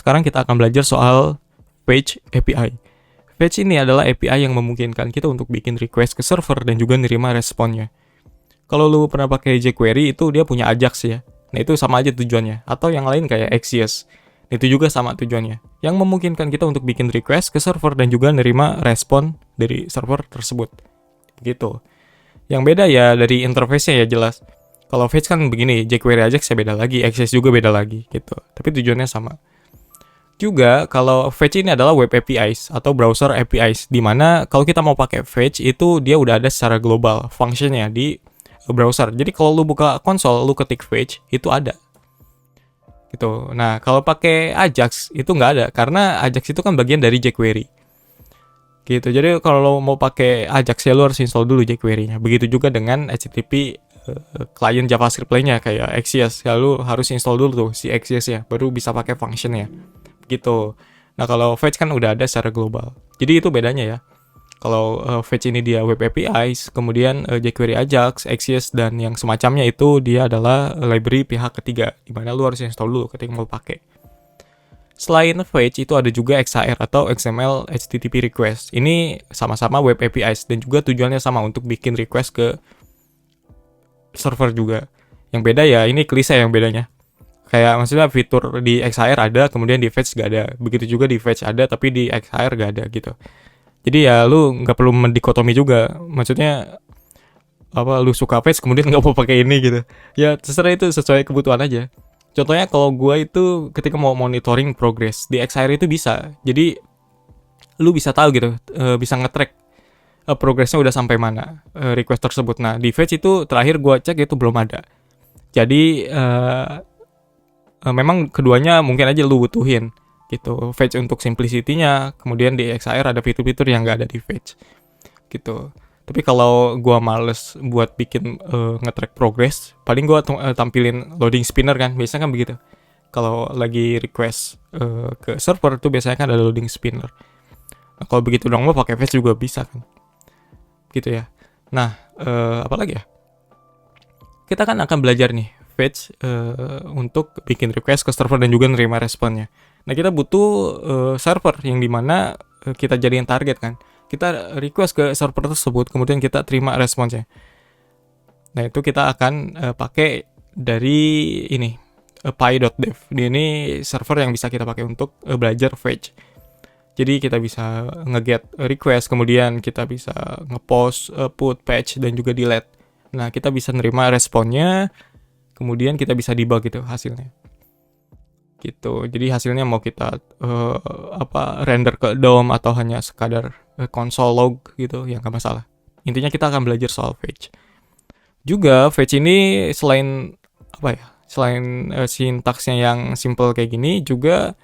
sekarang kita akan belajar soal Fetch API. Fetch ini adalah API yang memungkinkan kita untuk bikin request ke server dan juga nerima responnya. Kalau lu pernah pakai jQuery itu dia punya Ajax ya. Nah itu sama aja tujuannya. Atau yang lain kayak Axios. Itu juga sama tujuannya. Yang memungkinkan kita untuk bikin request ke server dan juga nerima respon dari server tersebut. Begitu. Yang beda ya dari interface-nya ya jelas. Kalau Fetch kan begini, jQuery Ajax ya beda lagi, Axios juga beda lagi gitu. Tapi tujuannya sama. Juga kalau Fetch ini adalah web APIs atau browser APIs, di mana kalau kita mau pakai Fetch itu dia udah ada secara global functionnya di browser. Jadi kalau lu buka konsol, lu ketik Fetch itu ada. Gitu. Nah kalau pakai Ajax itu nggak ada karena Ajax itu kan bagian dari jQuery. Gitu. Jadi kalau lo mau pakai Ajax ya lu harus install dulu jQuery-nya. Begitu juga dengan HTTP client JavaScript lainnya kayak Axios. Ya lu harus install dulu tuh si Axios ya, baru bisa pakai functionnya. Gitu. Nah kalau Fetch kan udah ada secara global. Jadi itu bedanya ya. Kalau Fetch ini dia web APIs, kemudian jQuery Ajax, Axios dan yang semacamnya itu dia adalah library pihak ketiga, di mana lu harus install dulu ketika mau pakai. Selain Fetch itu ada juga XHR atau XML HTTP request. Ini sama-sama web APIs dan juga tujuannya sama untuk bikin request ke server juga. Yang beda ya ini klise yang bedanya. Kayak maksudnya fitur di XHR ada, kemudian di Fetch gak ada. Begitu juga di Fetch ada, tapi di XHR gak ada gitu. Jadi ya lu nggak perlu mendikotomi juga. Maksudnya apa lu suka Fetch kemudian nggak mau pakai ini gitu. Ya terserah itu sesuai kebutuhan aja. Contohnya kalau gue itu ketika mau monitoring progress di XHR itu bisa. Jadi lu bisa tahu gitu, bisa nge-track progressnya udah sampai mana request tersebut. Nah di Fetch itu terakhir gue cek itu belum ada. Jadi memang keduanya mungkin aja lu butuhin gitu. Fetch untuk simplicity-nya, kemudian di XHR ada fitur-fitur yang nggak ada di Fetch gitu. Tapi kalau gue males buat bikin nge-track progress, paling gue tampilin loading spinner kan, biasanya kan begitu. Kalau lagi request ke server tuh biasanya kan ada loading spinner. Nah, kalau begitu dong mau pakai Fetch juga bisa kan, gitu ya. Nah apa lagi ya? Kita kan akan belajar nih Fetch untuk bikin request ke server dan juga nerima responnya. Nah kita butuh server yang dimana kita jadiin target kan. Kita request ke server tersebut, kemudian kita terima responsnya. Nah itu kita akan pakai dari ini py.dev. Ini server yang bisa kita pakai untuk belajar Fetch. Jadi kita bisa nge-get request, kemudian kita bisa nge-post, put, patch, dan juga delete. Nah kita bisa nerima responnya, kemudian kita bisa debug gitu hasilnya. Gitu. Jadi hasilnya mau kita render ke DOM atau hanya sekadar console log gitu, ya nggak masalah. Intinya kita akan belajar soal Fetch. Juga Fetch ini selain sintaksnya yang simple kayak gini, juga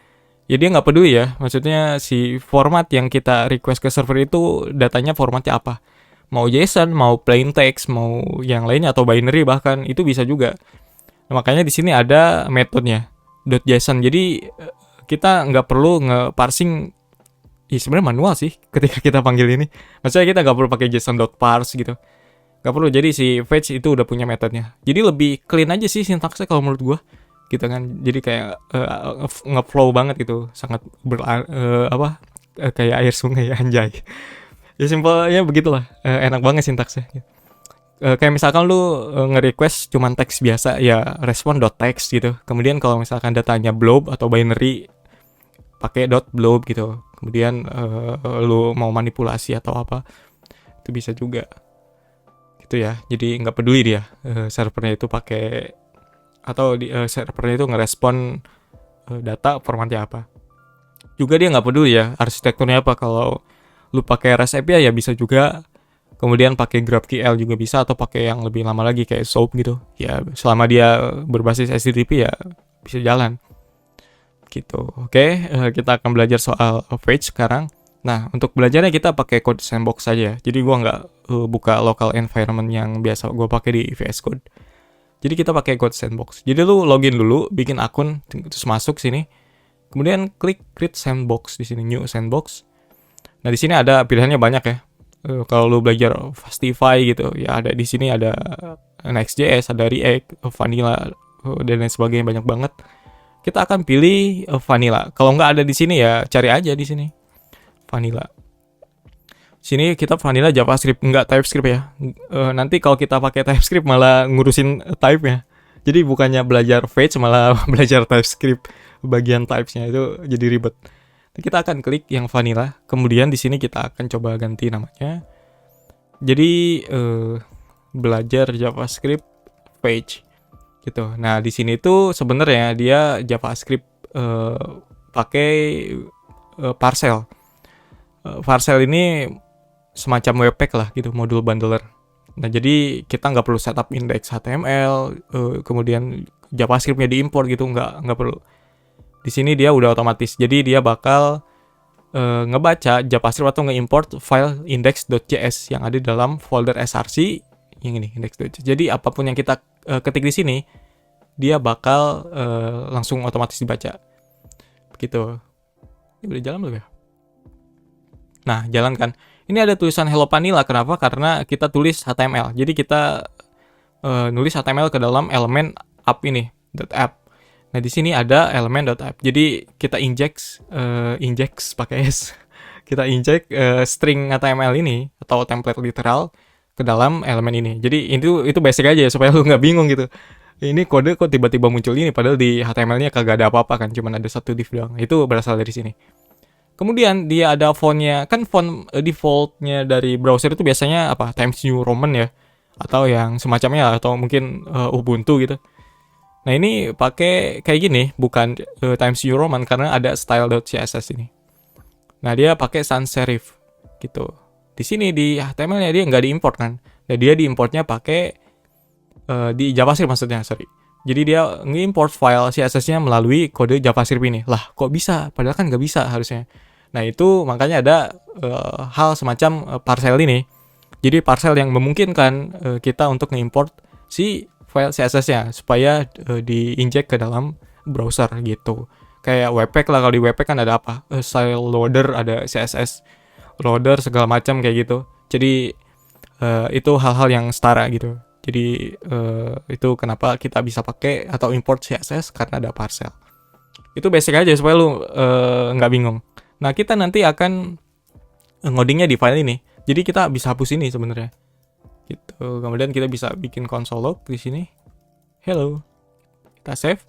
ya dia nggak peduli ya. Maksudnya si format yang kita request ke server itu datanya formatnya apa. Mau JSON, mau plain text, mau yang lainnya atau binary bahkan itu bisa juga. Nah, makanya di sini ada metodenya .json. Jadi kita nggak perlu nge-parsing. Ya sebenarnya manual sih ketika kita panggil ini. Maksudnya kita nggak perlu pakai json.parse gitu. Nggak perlu. Jadi si Fetch itu udah punya metodenya. Jadi lebih clean aja sih sintaksnya kalau menurut gue. Gitu kan. Jadi kayak nge-flow banget gitu. Sangat kayak air sungai anjay. Ya simpelnya begitulah, enak banget sintaksnya. Kayak misalkan lu nge-request cuman teks biasa, ya respon.text gitu. Kemudian kalau misalkan datanya blob atau binary, pakai .blob gitu. Kemudian lu mau manipulasi atau apa, itu bisa juga. Gitu ya. Jadi nggak peduli dia servernya itu pakai atau servernya itu ngerespon data formatnya apa. Juga dia nggak peduli ya arsitekturnya apa. Kalau lu pakai REST API ya bisa juga. Kemudian pakai GraphQL juga bisa, atau pakai yang lebih lama lagi kayak SOAP gitu. Ya selama dia berbasis HTTP ya bisa jalan. Gitu. Oke, kita akan belajar soal Fetch sekarang. Nah, untuk belajarnya kita pakai code sandbox saja. Jadi gua nggak buka local environment yang biasa gua pakai di VS Code. Jadi kita pakai code sandbox. Jadi lu login dulu, bikin akun, terus masuk sini. Kemudian klik create sandbox di sini, new sandbox. Nah, di sini ada pilihannya banyak ya. Kalau lu belajar Fastify gitu, ya ada di sini ada Next.js, ada React, Vanilla dan lain sebagainya, banyak banget. kita akan pilih vanilla. Kalau nggak ada di sini ya cari aja di sini vanilla. Sini kita vanilla JavaScript, nggak TypeScript ya. Nanti kalau kita pakai TypeScript malah ngurusin type-nya. Jadi bukannya belajar Fetch malah belajar TypeScript bagian types-nya, itu jadi ribet. Kita akan klik yang vanilla, kemudian di sini kita akan coba ganti namanya. Jadi belajar JavaScript Fetch gitu. Nah, di sini tuh sebenarnya dia JavaScript pakai Parcel. Parcel ini semacam webpack lah gitu, modul bundler. Nah, jadi kita nggak perlu setup index HTML, kemudian JavaScript-nya diimport gitu, nggak perlu. Di sini dia udah otomatis. Jadi dia bakal ngebaca JavaScript atau nge-import file index.js yang ada di dalam folder src yang ini index.js. Jadi apapun yang kita ketik di sini, dia bakal langsung otomatis dibaca. Begitu. Ini udah jalan belum ya? Nah, jalan kan. Ini ada tulisan Hello Vanilla. Kenapa? Karena kita tulis HTML. Jadi kita nulis HTML ke dalam elemen app ini, .app. Nah, di sini ada elemen .app. Jadi kita inject pakai S. Kita inject string HTML ini atau template literal ke dalam elemen ini. Jadi itu basic aja ya, supaya lu nggak bingung gitu. Ini kode kok tiba-tiba muncul ini, padahal di HTML-nya kagak ada apa-apa kan, cuman ada satu div doang. Itu berasal dari sini. Kemudian dia ada fontnya, kan font defaultnya dari browser itu biasanya apa? Times New Roman ya, atau yang semacamnya, atau mungkin Ubuntu gitu. Nah, ini pakai kayak gini, bukan Times New Roman karena ada style.css ini. Nah, dia pakai sans serif gitu. Di sini di HTML-nya dia nggak diimport kan. Nah, dia diimportnya pakai di JavaScript maksudnya, sorry. Jadi dia ngimport file CSS-nya melalui kode JavaScript ini. Lah, kok bisa? Padahal kan nggak bisa harusnya. Nah, itu makanya ada hal semacam parcel ini. Jadi parcel yang memungkinkan kita untuk ngimport si file CSS-nya supaya diinjek ke dalam browser gitu. Kayak webpack lah, kalau di webpack kan ada apa? Style loader, ada CSS loader segala macam kayak gitu. Jadi itu hal-hal yang setara gitu. Jadi itu kenapa kita bisa pakai atau import CSS karena ada parcel. Itu basic aja supaya lu nggak bingung. Nah, kita nanti akan ngodingnya di file ini. Jadi kita bisa hapus ini sebenarnya. Gitu. Kemudian kita bisa bikin console log di sini. Hello. Kita save.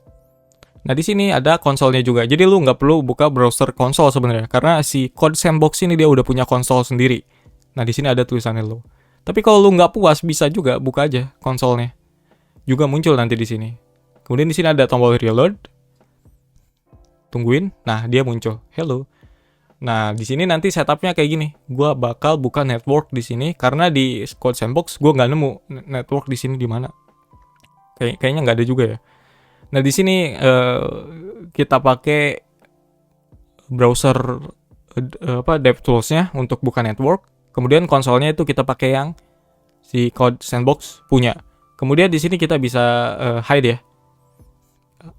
Nah, di sini ada konsolnya juga. Jadi lu nggak perlu buka browser konsol sebenarnya, karena si Code Sandbox ini dia udah punya konsol sendiri. Nah, di sini ada tulisan hello. Tapi kalau lu nggak puas, bisa juga buka aja konsolnya. Juga muncul nanti di sini. Kemudian di sini ada tombol reload. Tungguin. Nah, dia muncul. Hello. Nah, di sini nanti setupnya kayak gini. Gua bakal buka network di sini karena di Code Sandbox gua nggak nemu network di sini di mana. Kayaknya nggak ada juga ya. Nah, di sini kita pakai browser DevTools-nya untuk buka network. Kemudian konsolnya itu kita pakai yang si Code Sandbox punya. Kemudian di sini kita bisa hide ya.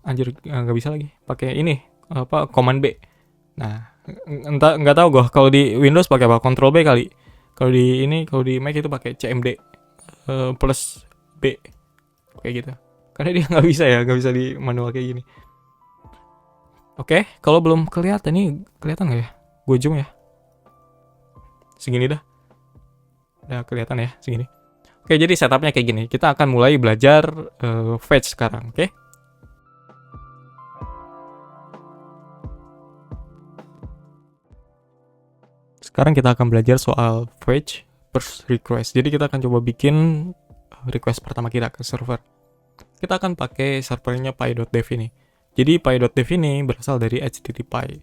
Anjir, nggak bisa lagi. Pakai ini Command B. Nah, nggak tahu gue kalau di Windows pakai apa, Control B kali. Kalau di Mac itu pakai CMD plus B kayak gitu, karena dia nggak bisa di manual kayak gini. Oke, kalau belum kelihatan nih, kelihatan nggak ya? Gue zoom ya, segini dah, udah kelihatan ya segini. Oke, jadi setupnya kayak gini. Kita akan mulai belajar fetch sekarang, oke? Sekarang kita akan belajar soal fetch first request. Jadi kita akan coba bikin request pertama kita ke server. Kita akan pakai servernya py.dev ini. Jadi py.dev ini berasal dari HTTP.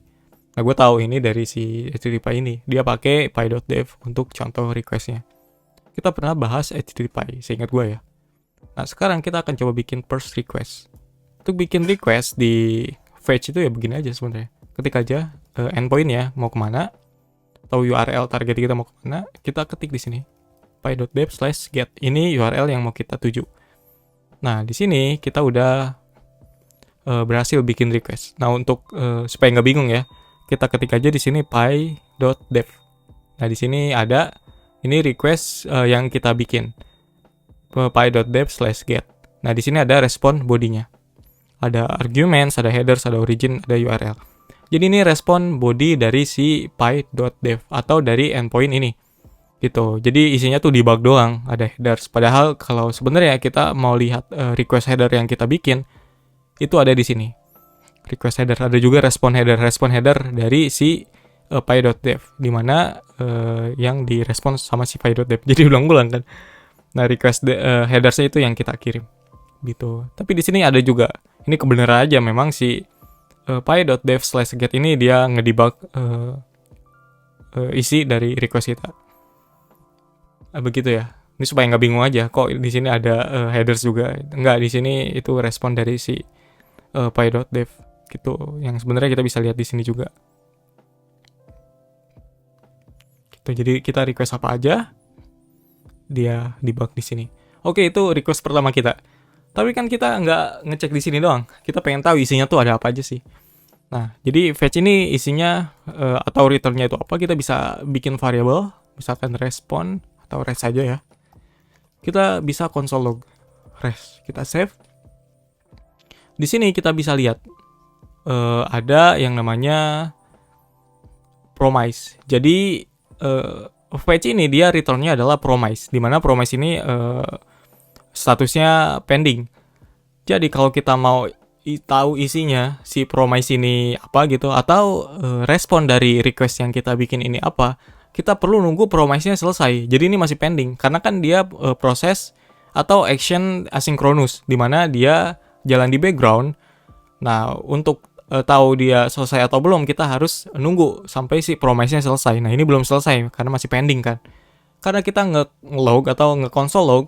Nah, gue tahu ini dari si HTTP ini. Dia pakai py.dev untuk contoh requestnya. Kita pernah bahas HTTP, seingat gue ya. Nah, sekarang kita akan coba bikin first request. Untuk bikin request di fetch itu ya begini aja sebenarnya. Ketik aja endpoint ya, mau kemana, atau URL target kita mau kemana, kita ketik di sini py.dev/get. Ini URL yang mau kita tuju. Nah, di sini kita udah berhasil bikin request. Nah, untuk supaya nggak bingung ya, kita ketik aja di sini py.dev. Nah, di sini ada ini request yang kita bikin py.dev/get. Nah, di sini ada respon bodinya. ada arguments, ada headers, ada origin, ada URL. Jadi ini respon body dari si py.dev atau dari endpoint ini. Gitu. Jadi isinya tuh debug doang, ada headers. Padahal kalau sebenarnya kita mau lihat request header yang kita bikin, itu ada di sini. Request header, ada juga respon header dari si py.dev, dimana yang direspon sama si py.dev. Jadi ulang-ulang kan. Nah, request headersnya itu yang kita kirim. Gitu. Tapi di sini ada juga, ini kebenaran aja memang si py.dev/get ini dia ngedebug isi dari request kita. Begitu ya. Ini supaya nggak bingung aja. Kok di sini ada headers juga? Enggak, di sini itu respon dari si py.dev gitu. Yang sebenarnya kita bisa lihat di sini juga. Gitu. Jadi kita request apa aja, dia debug di sini. Oke, itu request pertama kita. Tapi kan kita nggak ngecek di sini doang. Kita pengen tahu isinya tuh ada apa aja sih. Nah, jadi fetch ini isinya atau returnnya itu apa, kita bisa bikin variable, misalkan respon atau res saja ya. Kita bisa console log res, kita save. Di sini kita bisa lihat ada yang namanya promise. Jadi fetch ini dia returnnya adalah promise, dimana promise ini statusnya pending. Jadi kalau kita mau tahu isinya si promise ini apa gitu, atau respon dari request yang kita bikin ini apa, kita perlu nunggu promise-nya selesai. Jadi ini masih pending karena kan dia proses atau action asinkronus, dimana dia jalan di background. Nah, untuk tahu dia selesai atau belum, kita harus nunggu sampai si promise-nya selesai. Nah, ini belum selesai karena masih pending kan. Karena kita nge-log atau nge-console log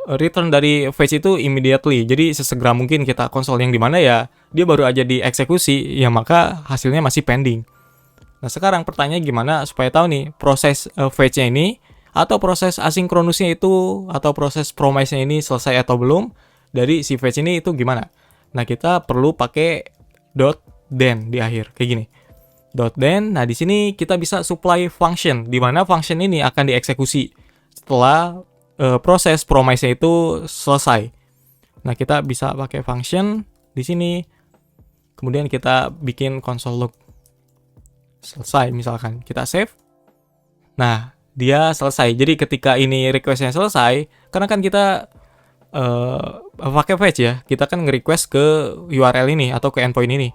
return dari fetch itu immediately. Jadi sesegera mungkin kita konsol, yang dimana ya dia baru aja dieksekusi, ya maka hasilnya masih pending. Nah, sekarang pertanyaan gimana supaya tahu nih proses fetch-nya ini atau proses asinkronusnya itu atau proses promise-nya ini selesai atau belum dari si fetch ini itu gimana? Nah, kita perlu pakai .then di akhir kayak gini. .then. Nah, di sini kita bisa supply function, di mana function ini akan dieksekusi setelah proses promise-nya itu selesai. Nah, kita bisa pakai function di sini. Kemudian kita bikin console log selesai, misalkan kita save. Nah, dia selesai. Jadi ketika ini request-nya selesai, karena kan kita pakai fetch ya, kita kan nge-request ke URL ini atau ke endpoint ini.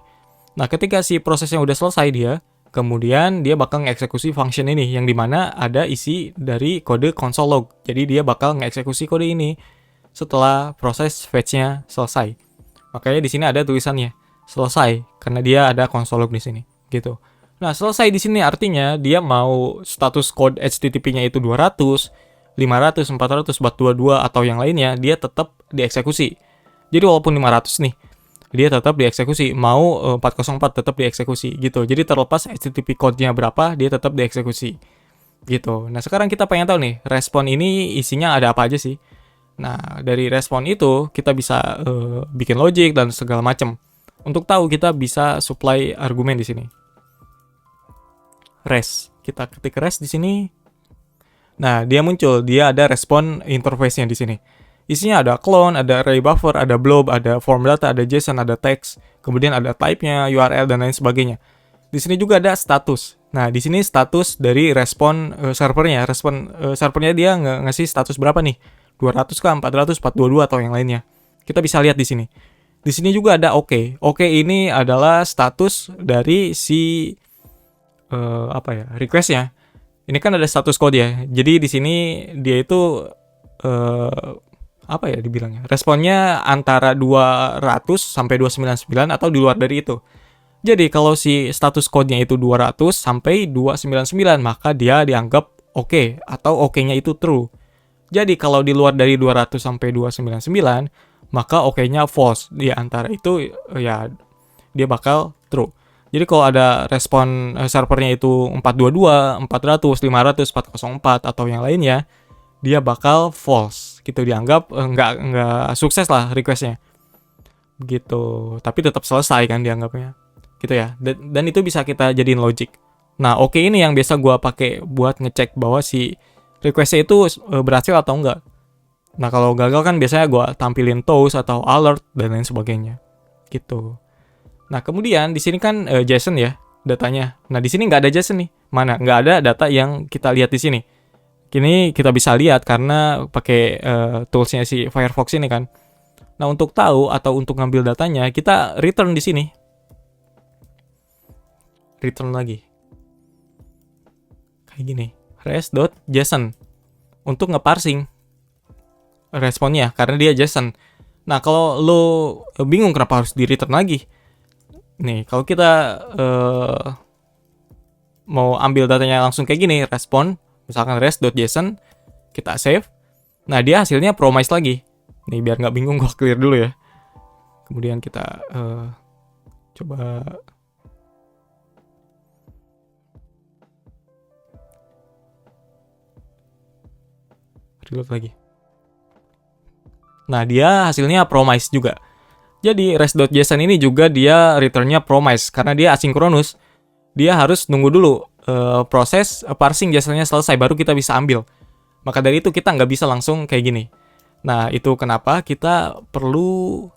Nah, ketika si prosesnya udah selesai dia, kemudian dia bakal ngeksekusi function ini, yang dimana ada isi dari kode console log. Jadi dia bakal ngeksekusi kode ini setelah proses fetch-nya selesai. Makanya di sini ada tulisannya selesai karena dia ada console log di sini, gitu. Nah, selesai di sini artinya dia mau status code HTTP-nya itu 200, 500, 400, 422 atau yang lainnya, dia tetap dieksekusi. Jadi walaupun 500 nih, dia tetap dieksekusi. Mau 404 tetap dieksekusi gitu. Jadi terlepas HTTP code-nya berapa, dia tetap dieksekusi gitu. Nah, sekarang kita pengen tahu nih, respon ini isinya ada apa aja sih? Nah, dari respon itu kita bisa bikin logic dan segala macam. Untuk tahu, kita bisa supply argumen di sini. Res. Kita ketik res di sini. Nah, dia muncul, dia ada respon interface-nya di sini. Isinya ada clone, ada array buffer, ada blob, ada form data, ada JSON, ada text, kemudian ada type-nya, URL, dan lain sebagainya. Di sini juga ada status. Nah, di sini status dari respon servernya. Respon servernya dia ngasih status berapa nih? 200 kah, 400, 422 atau yang lainnya. Kita bisa lihat di sini. Di sini juga ada OK. OK ini adalah status dari si request-nya. Ini kan ada status code ya. Jadi di sini dia itu dibilangnya? Responnya antara 200 sampai 299 atau di luar dari itu. Jadi kalau si status code-nya itu 200 sampai 299, maka dia dianggap oke atau oke-nya itu true. Jadi kalau di luar dari 200 sampai 299, maka oke-nya false. Di antara itu ya dia bakal true. Jadi kalau ada respon servernya itu 422, 400, 500, 404 atau yang lainnya, dia bakal false gitu, dianggap nggak sukses lah requestnya gitu, tapi tetap selesai kan dianggapnya gitu ya. Dan itu bisa kita jadiin logic. Nah, oke, ini yang biasa gue pakai buat ngecek bahwa si requestnya itu berhasil atau enggak. Nah, kalau gagal kan biasanya gue tampilin toast atau alert dan lain sebagainya gitu. Nah, kemudian di sini kan JSON ya datanya. Nah, di sini nggak ada JSON nih. Mana? Nggak ada data yang kita lihat di sini. Kini kita bisa lihat karena pakai toolsnya si Firefox ini kan. Nah, untuk tahu atau untuk ngambil datanya, kita return di sini. Return lagi. Kayak gini. res.json untuk ngeparsing responnya karena dia JSON. Nah, kalau lo bingung kenapa harus di return lagi. Nih, kalau kita mau ambil datanya langsung kayak gini, respon, misalkan res.json, kita save. Nah, dia hasilnya promise lagi. Nih, biar nggak bingung, gue clear dulu ya. Kemudian kita coba reload lagi. Nah, dia hasilnya promise juga. Jadi, res.json ini juga dia returnnya promise. Karena dia asinkronus, dia harus nunggu dulu proses parsing JSON-nya selesai, baru kita bisa ambil. Maka dari itu kita nggak bisa langsung kayak gini. Nah, itu kenapa kita perlu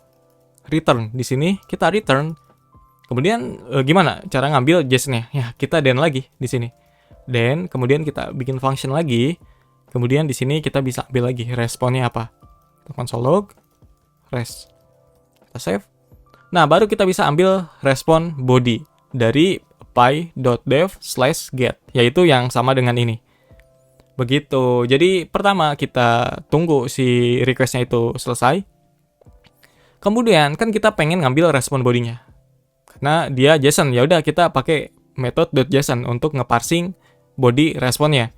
return. Di sini kita return. Kemudian gimana cara ngambil JSON-nya? Ya, kita then lagi di sini. Then, kemudian kita bikin function lagi. Kemudian di sini kita bisa ambil lagi responnya apa. Console log, res. Kita save. Nah, baru kita bisa ambil respon body dari py.dev/get, yaitu yang sama dengan ini. Begitu. Jadi pertama kita tunggu si request-nya itu selesai. Kemudian kan kita pengen ngambil respon bodinya. Karena dia JSON, ya udah kita pakai method.json untuk ngeparsing body responnya.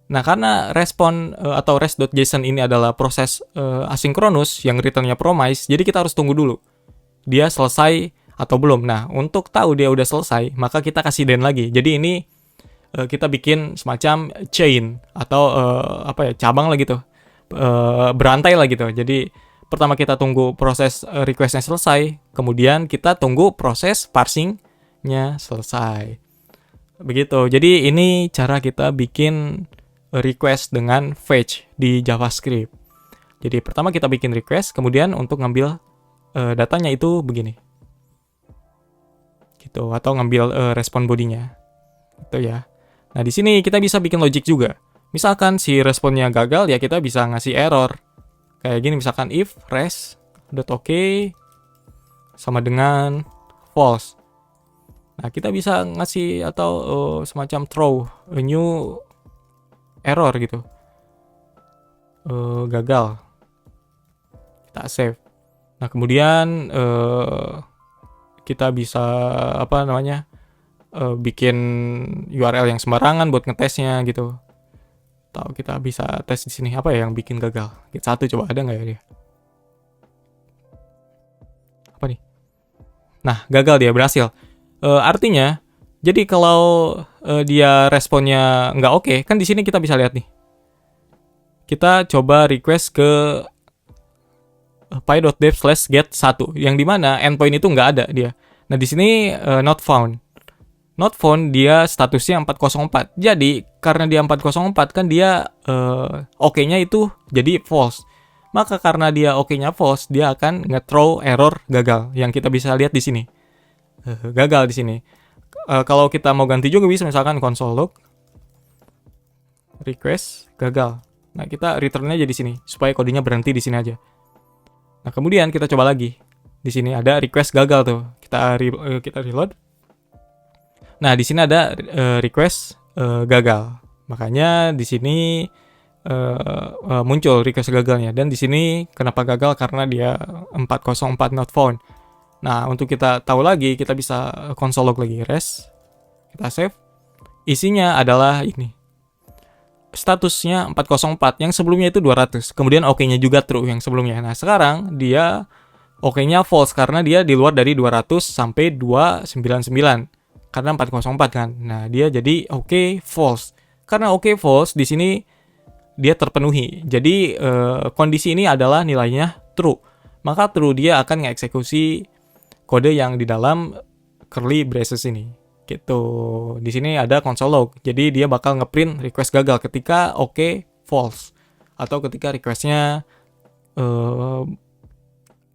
Nah, karena respon atau res.json ini adalah proses asinkronus yang returnnya promise, jadi kita harus tunggu dulu dia selesai atau belum. Nah, untuk tahu dia udah selesai, maka kita kasih then lagi. Jadi ini kita bikin semacam chain atau cabang lah gitu, berantai lah gitu. Jadi pertama kita tunggu proses request-nya selesai, kemudian kita tunggu proses parsing-nya selesai. Begitu. Jadi ini cara kita bikin request dengan fetch di JavaScript. Jadi pertama kita bikin request, kemudian untuk ngambil datanya itu begini. Gitu, atau ngambil respon bodinya. Gitu ya. Nah, di sini kita bisa bikin logic juga. Misalkan si responnya gagal, ya kita bisa ngasih error. Kayak gini, misalkan if res.ok sama dengan false. Nah, kita bisa ngasih atau semacam throw a new error gitu. Gagal. Kita save. Nah, kemudian kita bisa bikin URL yang sembarangan buat ngetesnya gitu. Atau kita bisa tes di sini apa ya yang bikin gagal. Git 1 coba ada nggak ya dia? Apa nih? Nah, gagal dia, berhasil. Artinya, jadi kalau dia responnya nggak oke, kan di sini kita bisa lihat nih. Kita coba request ke py.dev/get1 yang dimana endpoint itu nggak ada dia. Nah, di sini not found. Not found dia statusnya 404. Jadi karena dia 404 kan dia oke-nya itu jadi false. Maka karena dia oke-nya false, dia akan nge-throw error gagal yang kita bisa lihat di sini. Gagal di sini. Kalau kita mau ganti juga bisa, misalkan console log request gagal. Nah, kita return-nya jadi sini supaya kodenya berhenti di sini aja. Nah, kemudian kita coba lagi. Di sini ada request gagal tuh. Kita reload. Nah, di sini ada request gagal. Makanya di sini muncul request gagalnya. Dan di sini kenapa gagal? Karena dia 404 not found. Nah, untuk kita tahu lagi, kita bisa console log lagi, res. Kita save. Isinya adalah ini. Statusnya 404, yang sebelumnya itu 200. Kemudian oke-nya juga true yang sebelumnya. Nah, sekarang dia oke-nya false karena dia di luar dari 200 sampai 299. Karena 404 kan. Nah, dia jadi oke false. Karena oke false di sini dia terpenuhi. Jadi kondisi ini adalah nilainya true. Maka true dia akan ngeksekusi kode yang di dalam curly braces ini. Gitu. Di sini ada console log. Jadi dia bakal ngeprint request gagal ketika oke false atau ketika requestnya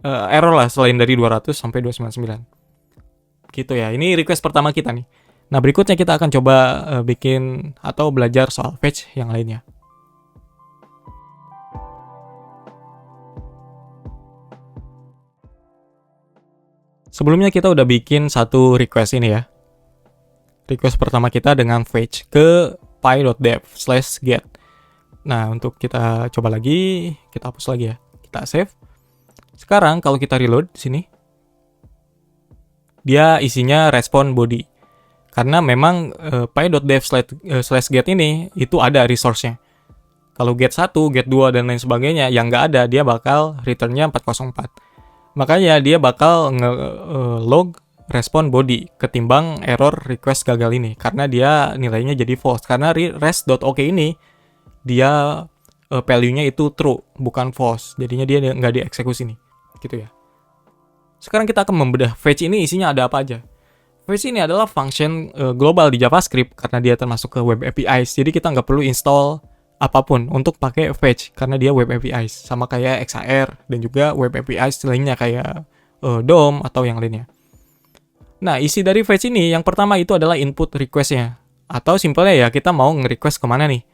error lah selain dari 200 sampai 299. Gitu ya. Ini request pertama kita nih. Nah, berikutnya kita akan coba bikin atau belajar soal fetch yang lainnya. Sebelumnya kita udah bikin satu request ini ya. Request pertama kita dengan fetch ke py.dev/get. Nah, untuk kita coba lagi, kita hapus lagi ya. Kita save. Sekarang kalau kita reload di sini, dia isinya respon body. Karena memang py.dev/get ini itu ada resource-nya. Kalau get 1, get 2, dan lain sebagainya yang nggak ada, dia bakal return-nya 404. Makanya dia bakal nge-log respon body ketimbang error request gagal ini. Karena dia nilainya jadi false. Karena res.ok ini, dia value-nya itu true, bukan false. Jadinya dia nggak dieksekusi nih. Gitu ya. Sekarang kita akan membedah fetch ini isinya ada apa aja. Fetch ini adalah function global di JavaScript karena dia termasuk ke web APIs. Jadi kita nggak perlu install apapun untuk pakai fetch karena dia web APIs. Sama kayak XAR dan juga web APIs lainnya kayak DOM atau yang lainnya. Nah, isi dari fetch ini yang pertama itu adalah input request-nya. Atau simpelnya ya kita mau nge-request kemana nih.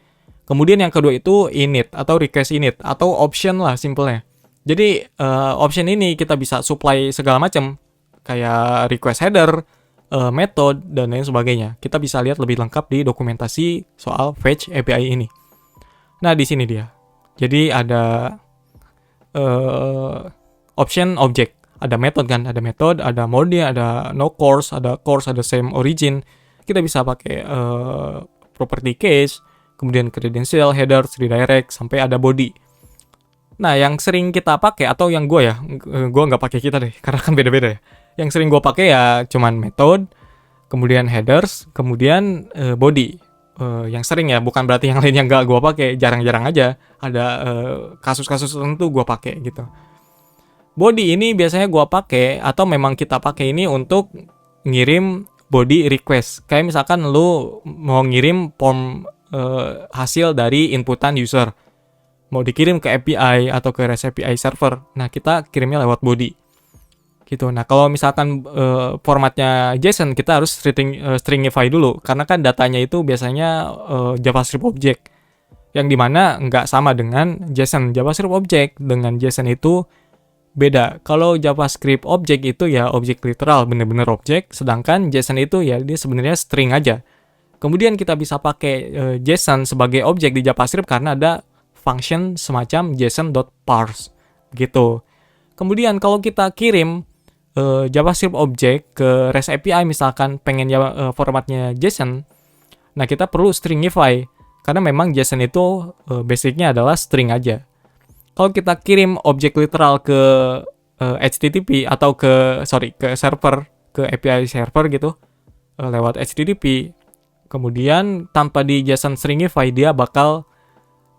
Kemudian yang kedua itu init atau request init atau option lah simpelnya. Jadi option ini kita bisa supply segala macam kayak request header, method, dan lain sebagainya. Kita bisa lihat lebih lengkap di dokumentasi soal fetch API ini. Nah, di sini dia. Jadi ada option object. Ada method kan, ada method, ada mode, ada no course, ada same origin. Kita bisa pakai property case, kemudian credential, headers, redirect, sampai ada body. Nah, yang sering kita pakai atau yang gue nggak pakai kita deh, karena kan beda-beda ya. Yang sering gue pakai ya cuman method, kemudian headers, kemudian body. Yang sering ya, bukan berarti yang lainnya nggak gue pakai, jarang-jarang aja. Ada kasus-kasus tertentu gue pakai gitu. Body ini biasanya gue pakai atau memang kita pakai ini untuk ngirim body request. Kayak misalkan lu mau ngirim form hasil dari inputan user, mau dikirim ke API atau ke REST API server. Nah, kita kirimnya lewat body. Gitu. Nah, kalau misalkan formatnya JSON, kita harus stringify dulu karena kan datanya itu biasanya JavaScript object. Yang dimana nggak sama dengan JSON. JavaScript object dengan JSON itu beda. Kalau JavaScript object itu ya objek literal, bener-bener objek, sedangkan JSON itu ya dia sebenarnya string aja. Kemudian kita bisa pakai JSON sebagai objek di JavaScript karena ada function semacam json.parse gitu. Kemudian kalau kita kirim JavaScript object ke REST API misalkan pengen formatnya JSON, nah kita perlu stringify karena memang JSON itu basicnya adalah string aja. Kalau kita kirim objek literal ke HTTP atau ke server, ke API server gitu lewat HTTP, kemudian tanpa di JSON stringify dia bakal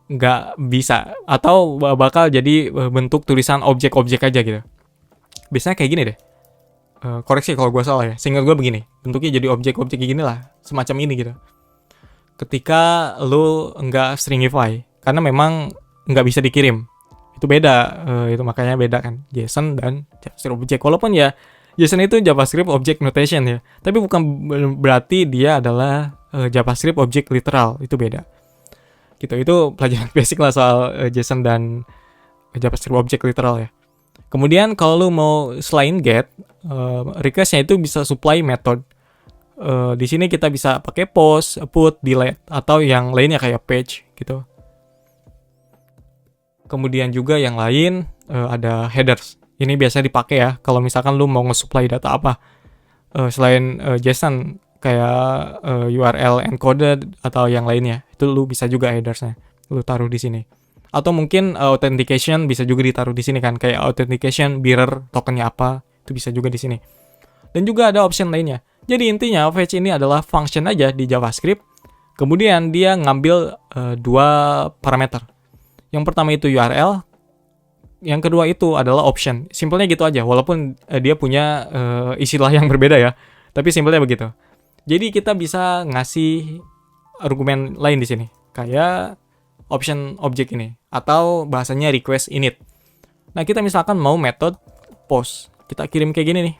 nggak bisa atau bakal jadi bentuk tulisan objek-objek aja gitu. Biasanya kayak gini deh. Koreksi kalau gue salah ya. Seingat gue begini. Bentuknya jadi objek-objek gini lah, semacam ini gitu. Ketika lu nggak stringify, karena memang nggak bisa dikirim. Itu beda, itu makanya beda kan JSON dan JavaScript object. Walaupun ya JSON itu JavaScript object notation ya, tapi bukan berarti dia adalah JavaScript object literal, itu beda. Gitu, itu pelajaran basic lah soal JSON dan JavaScript object literal ya. Kemudian kalau lu mau selain get, requestnya itu bisa supply method. Di sini kita bisa pakai post, put, delete atau yang lainnya kayak page gitu. Kemudian juga yang lain ada headers. Ini biasa dipakai ya kalau misalkan lu mau nge-supply data apa. Selain JSON kayak URL encoded atau yang lainnya. Itu lu bisa juga headersnya. Lu taruh di sini. Atau mungkin authentication bisa juga ditaruh di sini kan, kayak authentication bearer tokennya apa, itu bisa juga di sini. Dan juga ada option lainnya. Jadi intinya fetch ini adalah function aja di JavaScript. Kemudian dia ngambil dua parameter. Yang pertama itu URL, yang kedua itu adalah option. Simpelnya gitu aja, walaupun dia punya istilah yang berbeda ya. Tapi simpelnya begitu. Jadi kita bisa ngasih argumen lain di sini, kayak option object ini atau bahasanya request init. Nah, kita misalkan mau method post. Kita kirim kayak gini nih.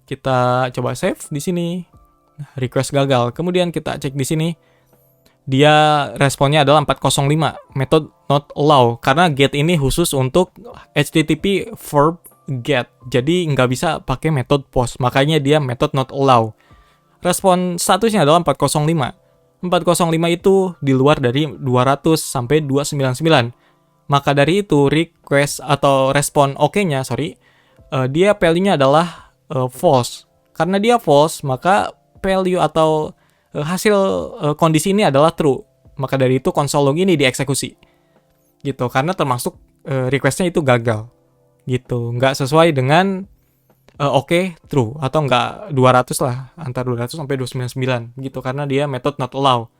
Kita coba save di sini. Request gagal. Kemudian kita cek di sini. Dia responnya adalah 405. Method not allow. Karena get ini khusus untuk HTTP verb get. Jadi nggak bisa pakai method post. Makanya dia method not allow. Respon statusnya adalah 405. 405 itu di luar dari 200 sampai 299. Maka dari itu request atau respon oke-nya, dia value-nya adalah false. Karena dia false, maka value atau hasil kondisi ini adalah true. Maka dari itu konsol log ini dieksekusi. Gitu, karena termasuk request-nya itu gagal. Gitu, nggak sesuai dengan oke, true, atau nggak 200 lah, antara 200 sampai 299 gitu, karena dia method not allow.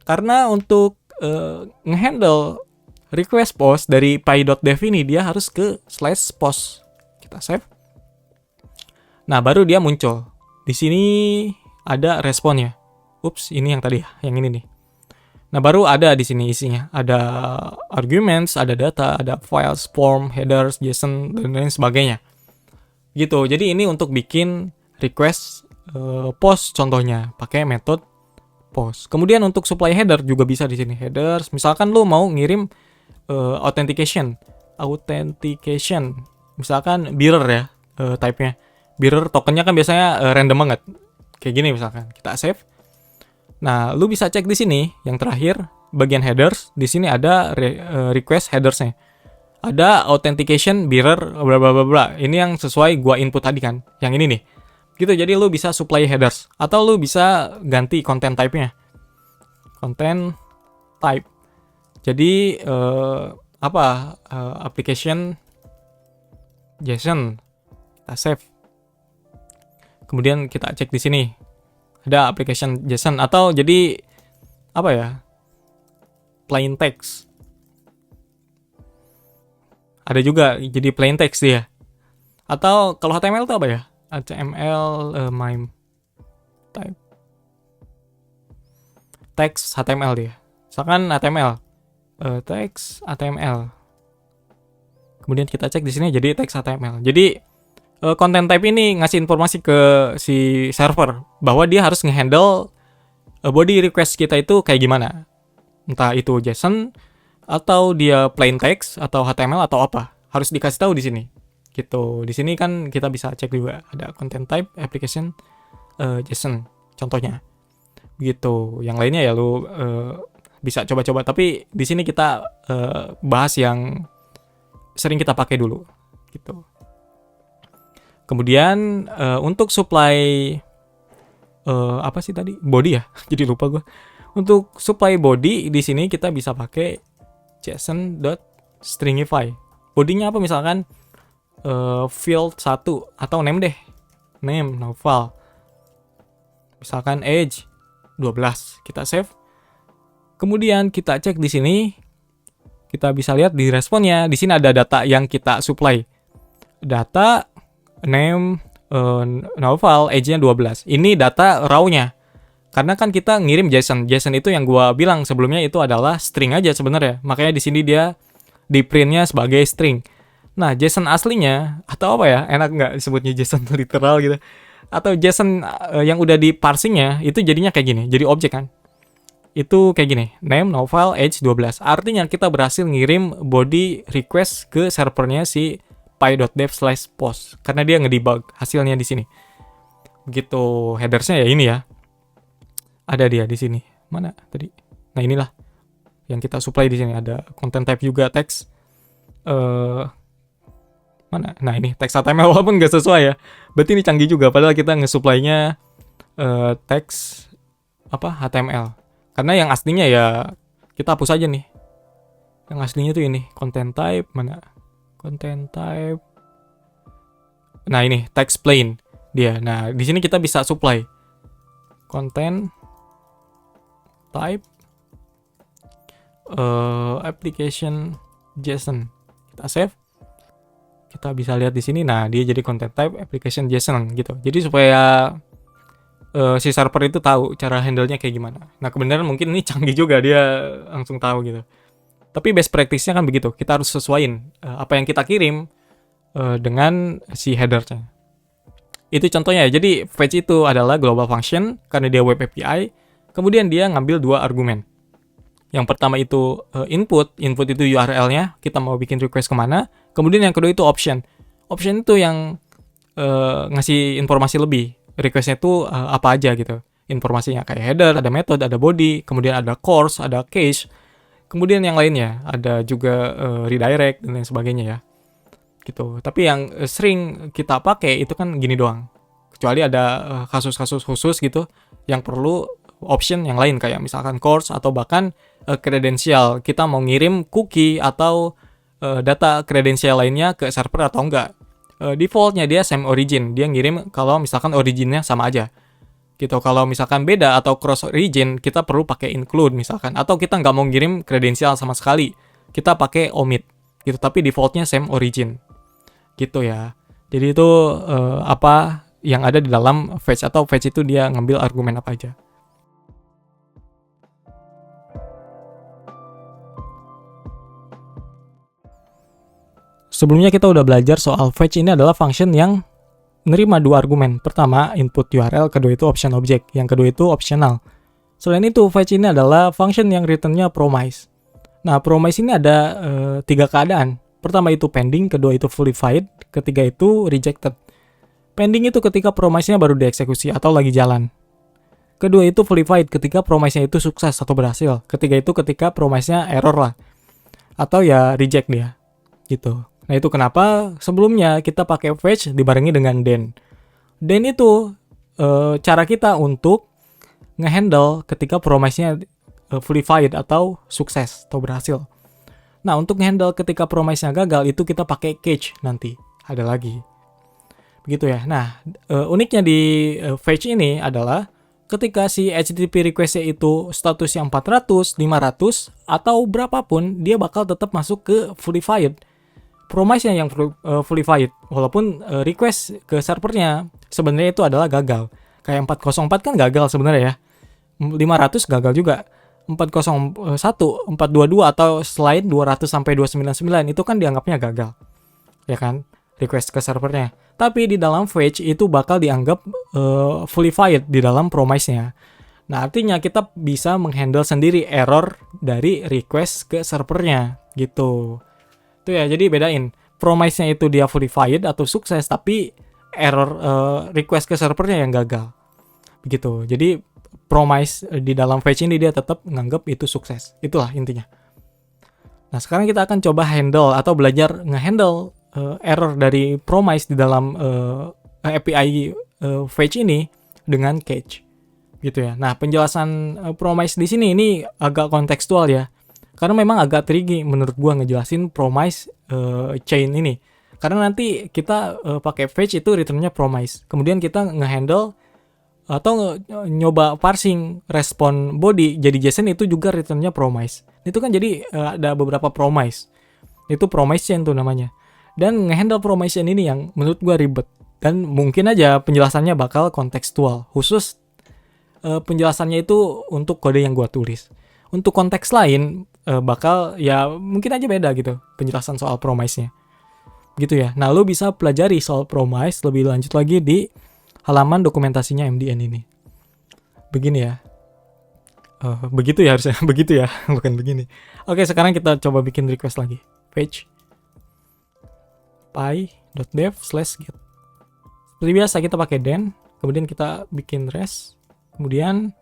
Karena untuk ngehandle request post dari py.dev ini, dia harus ke /post. Kita save. Nah, baru dia muncul. Di sini ada responnya. Ups, ini yang tadi, yang ini nih. Nah, baru ada di sini isinya. Ada arguments, ada data, ada files, form, headers, JSON, dan lain sebagainya. Gitu. Jadi ini untuk bikin request post contohnya pakai metode post. Kemudian untuk supply header juga bisa di sini. Headers, misalkan lu mau ngirim authentication. Misalkan bearer ya type-nya. Bearer tokennya kan biasanya random banget. Kayak gini misalkan. Kita save. Nah, lu bisa cek di sini yang terakhir bagian headers. Di sini ada request headers-nya. Ada authentication bearer bla bla bla bla. Ini yang sesuai gua input tadi kan. Yang ini nih. Gitu, jadi lu bisa supply headers atau lu bisa ganti content type-nya. Content type. Jadi application JSON. Kita save. Kemudian kita cek di sini. Ada application JSON atau jadi plain text. Ada juga jadi plain text dia. Atau kalau HTML itu apa ya? HTML MIME type text HTML dia. Misalkan HTML text HTML. Kemudian kita cek di sini jadi text HTML. Jadi content type ini ngasih informasi ke si server bahwa dia harus ngehandle body request kita itu kayak gimana. Entah itu JSON atau dia plain text atau HTML atau apa. Harus dikasih tahu di sini. Gitu. Di sini kan kita bisa cek juga ada content type application JSON contohnya. Gitu. Yang lainnya ya lu bisa coba-coba, tapi di sini kita bahas yang sering kita pakai dulu gitu. Kemudian untuk supply apa sih tadi? Body ya. Jadi lupa gue. Untuk supply body di sini kita bisa pakai json.stringify. Bodinya apa misalkan field 1 atau name deh. Name novel. Misalkan age 12. Kita save. Kemudian kita cek di sini. Kita bisa lihat di responnya. Di sini ada data yang kita supply. Data name novel age-nya 12. Ini data raw-nya. Karena kan kita ngirim JSON. JSON itu yang gua bilang sebelumnya itu adalah string aja sebenarnya. Makanya di sini dia di print-nya sebagai string. Nah, JSON aslinya atau apa ya? Enak nggak disebutnya JSON literal gitu? Atau JSON yang udah di parsing-nya itu jadinya kayak gini. Jadi objek kan. Itu kayak gini. Name novel age 12. Artinya kita berhasil ngirim body request ke servernya si py.dev/post karena dia ngedebug hasilnya di sini. Begitu headersnya ya ini ya. Ada dia di sini. Mana tadi? Nah, inilah yang kita supply di sini. Ada content type juga text. Mana? Nah, ini text HTML walaupun nggak sesuai ya. Berarti ini canggih juga padahal kita nge-supply-nya text HTML. Karena yang aslinya ya kita hapus aja nih. Yang aslinya tuh ini content type mana? Content type. Nah, ini text plain dia. Nah, di sini kita bisa supply content type application JSON. Kita save. Kita bisa lihat di sini. Nah, dia jadi content type application JSON gitu. Jadi supaya si server itu tahu cara handle-nya kayak gimana. Nah, kebenaran mungkin ini canggih juga dia langsung tahu gitu. Tapi best practice-nya kan begitu. Kita harus sesuaiin apa yang kita kirim dengan si headernya. Itu contohnya ya. Jadi fetch itu adalah global function karena dia web API. Kemudian dia ngambil 2 argumen. Yang pertama itu input itu URL-nya, kita mau bikin request kemana. Kemudian yang kedua itu option. Option itu yang ngasih informasi lebih. Request-nya itu apa aja gitu. Informasinya kayak header, ada method, ada body, kemudian ada course, ada cache. Kemudian yang lainnya, ada juga redirect dan lain sebagainya ya. Gitu. Tapi yang sering kita pakai itu kan gini doang. Kecuali ada kasus-kasus khusus gitu yang perlu option yang lain kayak misalkan course atau bahkan kredensial. Kita mau ngirim cookie atau data kredensial lainnya ke server atau enggak. Defaultnya dia same origin. Dia ngirim kalau misalkan originnya sama aja. Gitu. Kalau misalkan beda atau cross origin, kita perlu pakai include misalkan. Atau kita nggak mau ngirim kredensial sama sekali. Kita pakai omit. Gitu. Tapi defaultnya same origin. Gitu ya. Jadi itu apa yang ada di dalam fetch, atau fetch itu dia ngambil argumen apa aja. Sebelumnya kita udah belajar soal fetch ini adalah function yang nerima 2 argumen. Pertama, input URL, kedua itu option object, yang kedua itu optional. Selain itu, fetch ini adalah function yang return-nya promise. Nah, promise ini ada 3 keadaan. Pertama itu pending, kedua itu fully valid, ketiga itu rejected. Pending itu ketika promise-nya baru dieksekusi atau lagi jalan. Kedua itu fully valid ketika promise-nya itu sukses atau berhasil. Ketiga itu ketika promise-nya error lah. Atau ya reject dia. Gitu. Nah itu kenapa sebelumnya kita pakai fetch dibarengi dengan then. Then itu cara kita untuk ngehandle ketika promise-nya fully valid atau sukses atau berhasil. Nah untuk ngehandle ketika promise-nya gagal itu kita pakai catch nanti. Ada lagi. Begitu ya. Nah uniknya di fetch ini adalah ketika si HTTP request-nya itu statusnya 400, 500, atau berapapun, dia bakal tetap masuk ke fully valid. Promise-nya yang fully valid, walaupun request ke servernya sebenarnya itu adalah gagal. Kayak 404 kan gagal sebenarnya ya. 500 gagal juga. 401, 422 atau selain 200 sampai 299 itu kan dianggapnya gagal. Ya kan? Request ke servernya. Tapi di dalam fetch itu bakal dianggap fully valid di dalam promise-nya. Nah, artinya kita bisa menghandle sendiri error dari request ke servernya gitu. Itu ya, jadi bedain. Promise-nya itu dia fully valid atau sukses, tapi error request ke servernya yang gagal. Begitu. Jadi promise di dalam fetch ini dia tetap nganggap itu sukses. Itulah intinya. Nah, sekarang kita akan coba handle atau belajar ngehandle error dari promise di dalam API fetch ini dengan catch. Gitu ya. Nah, penjelasan promise di sini ini agak kontekstual ya. Karena memang agak tricky menurut gua ngejelasin promise chain ini. Karena nanti kita pakai fetch itu return-nya promise. Kemudian kita ngehandle atau nyoba parsing respon body jadi JSON itu juga return-nya promise. Itu kan jadi ada beberapa promise. Itu promise chain tuh namanya. Dan ngehandle promise chain ini yang menurut gua ribet. Dan mungkin aja penjelasannya bakal kontekstual. Khusus penjelasannya itu untuk kode yang gua tulis. Untuk konteks lain bakal ya mungkin aja beda gitu penjelasan soal promise-nya. Gitu ya. Nah, lu bisa pelajari soal promise lebih lanjut lagi di halaman dokumentasinya MDN ini. Begini ya. Begitu ya harusnya. Begitu ya. Bukan begini. Oke, sekarang kita coba bikin request lagi. Page py.dev/get. Seperti biasa kita pakai then. Kemudian kita bikin res. Kemudian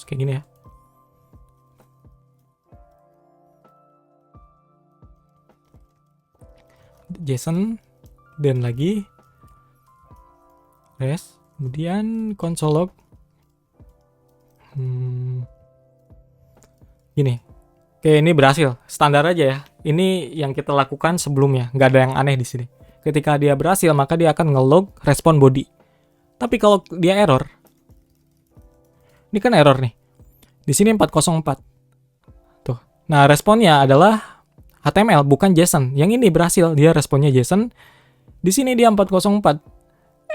kayak gini ya. JSON, then lagi res, kemudian console log. Gini. Oke, ini berhasil. Standar aja ya. Ini yang kita lakukan sebelumnya. Nggak ada yang aneh di sini. Ketika dia berhasil, maka dia akan nge-log respon body. Tapi kalau dia error, ini kan error nih. Di sini 404. Tuh. Nah, responnya adalah HTML bukan JSON. Yang ini berhasil, dia responnya JSON. Di sini dia 404.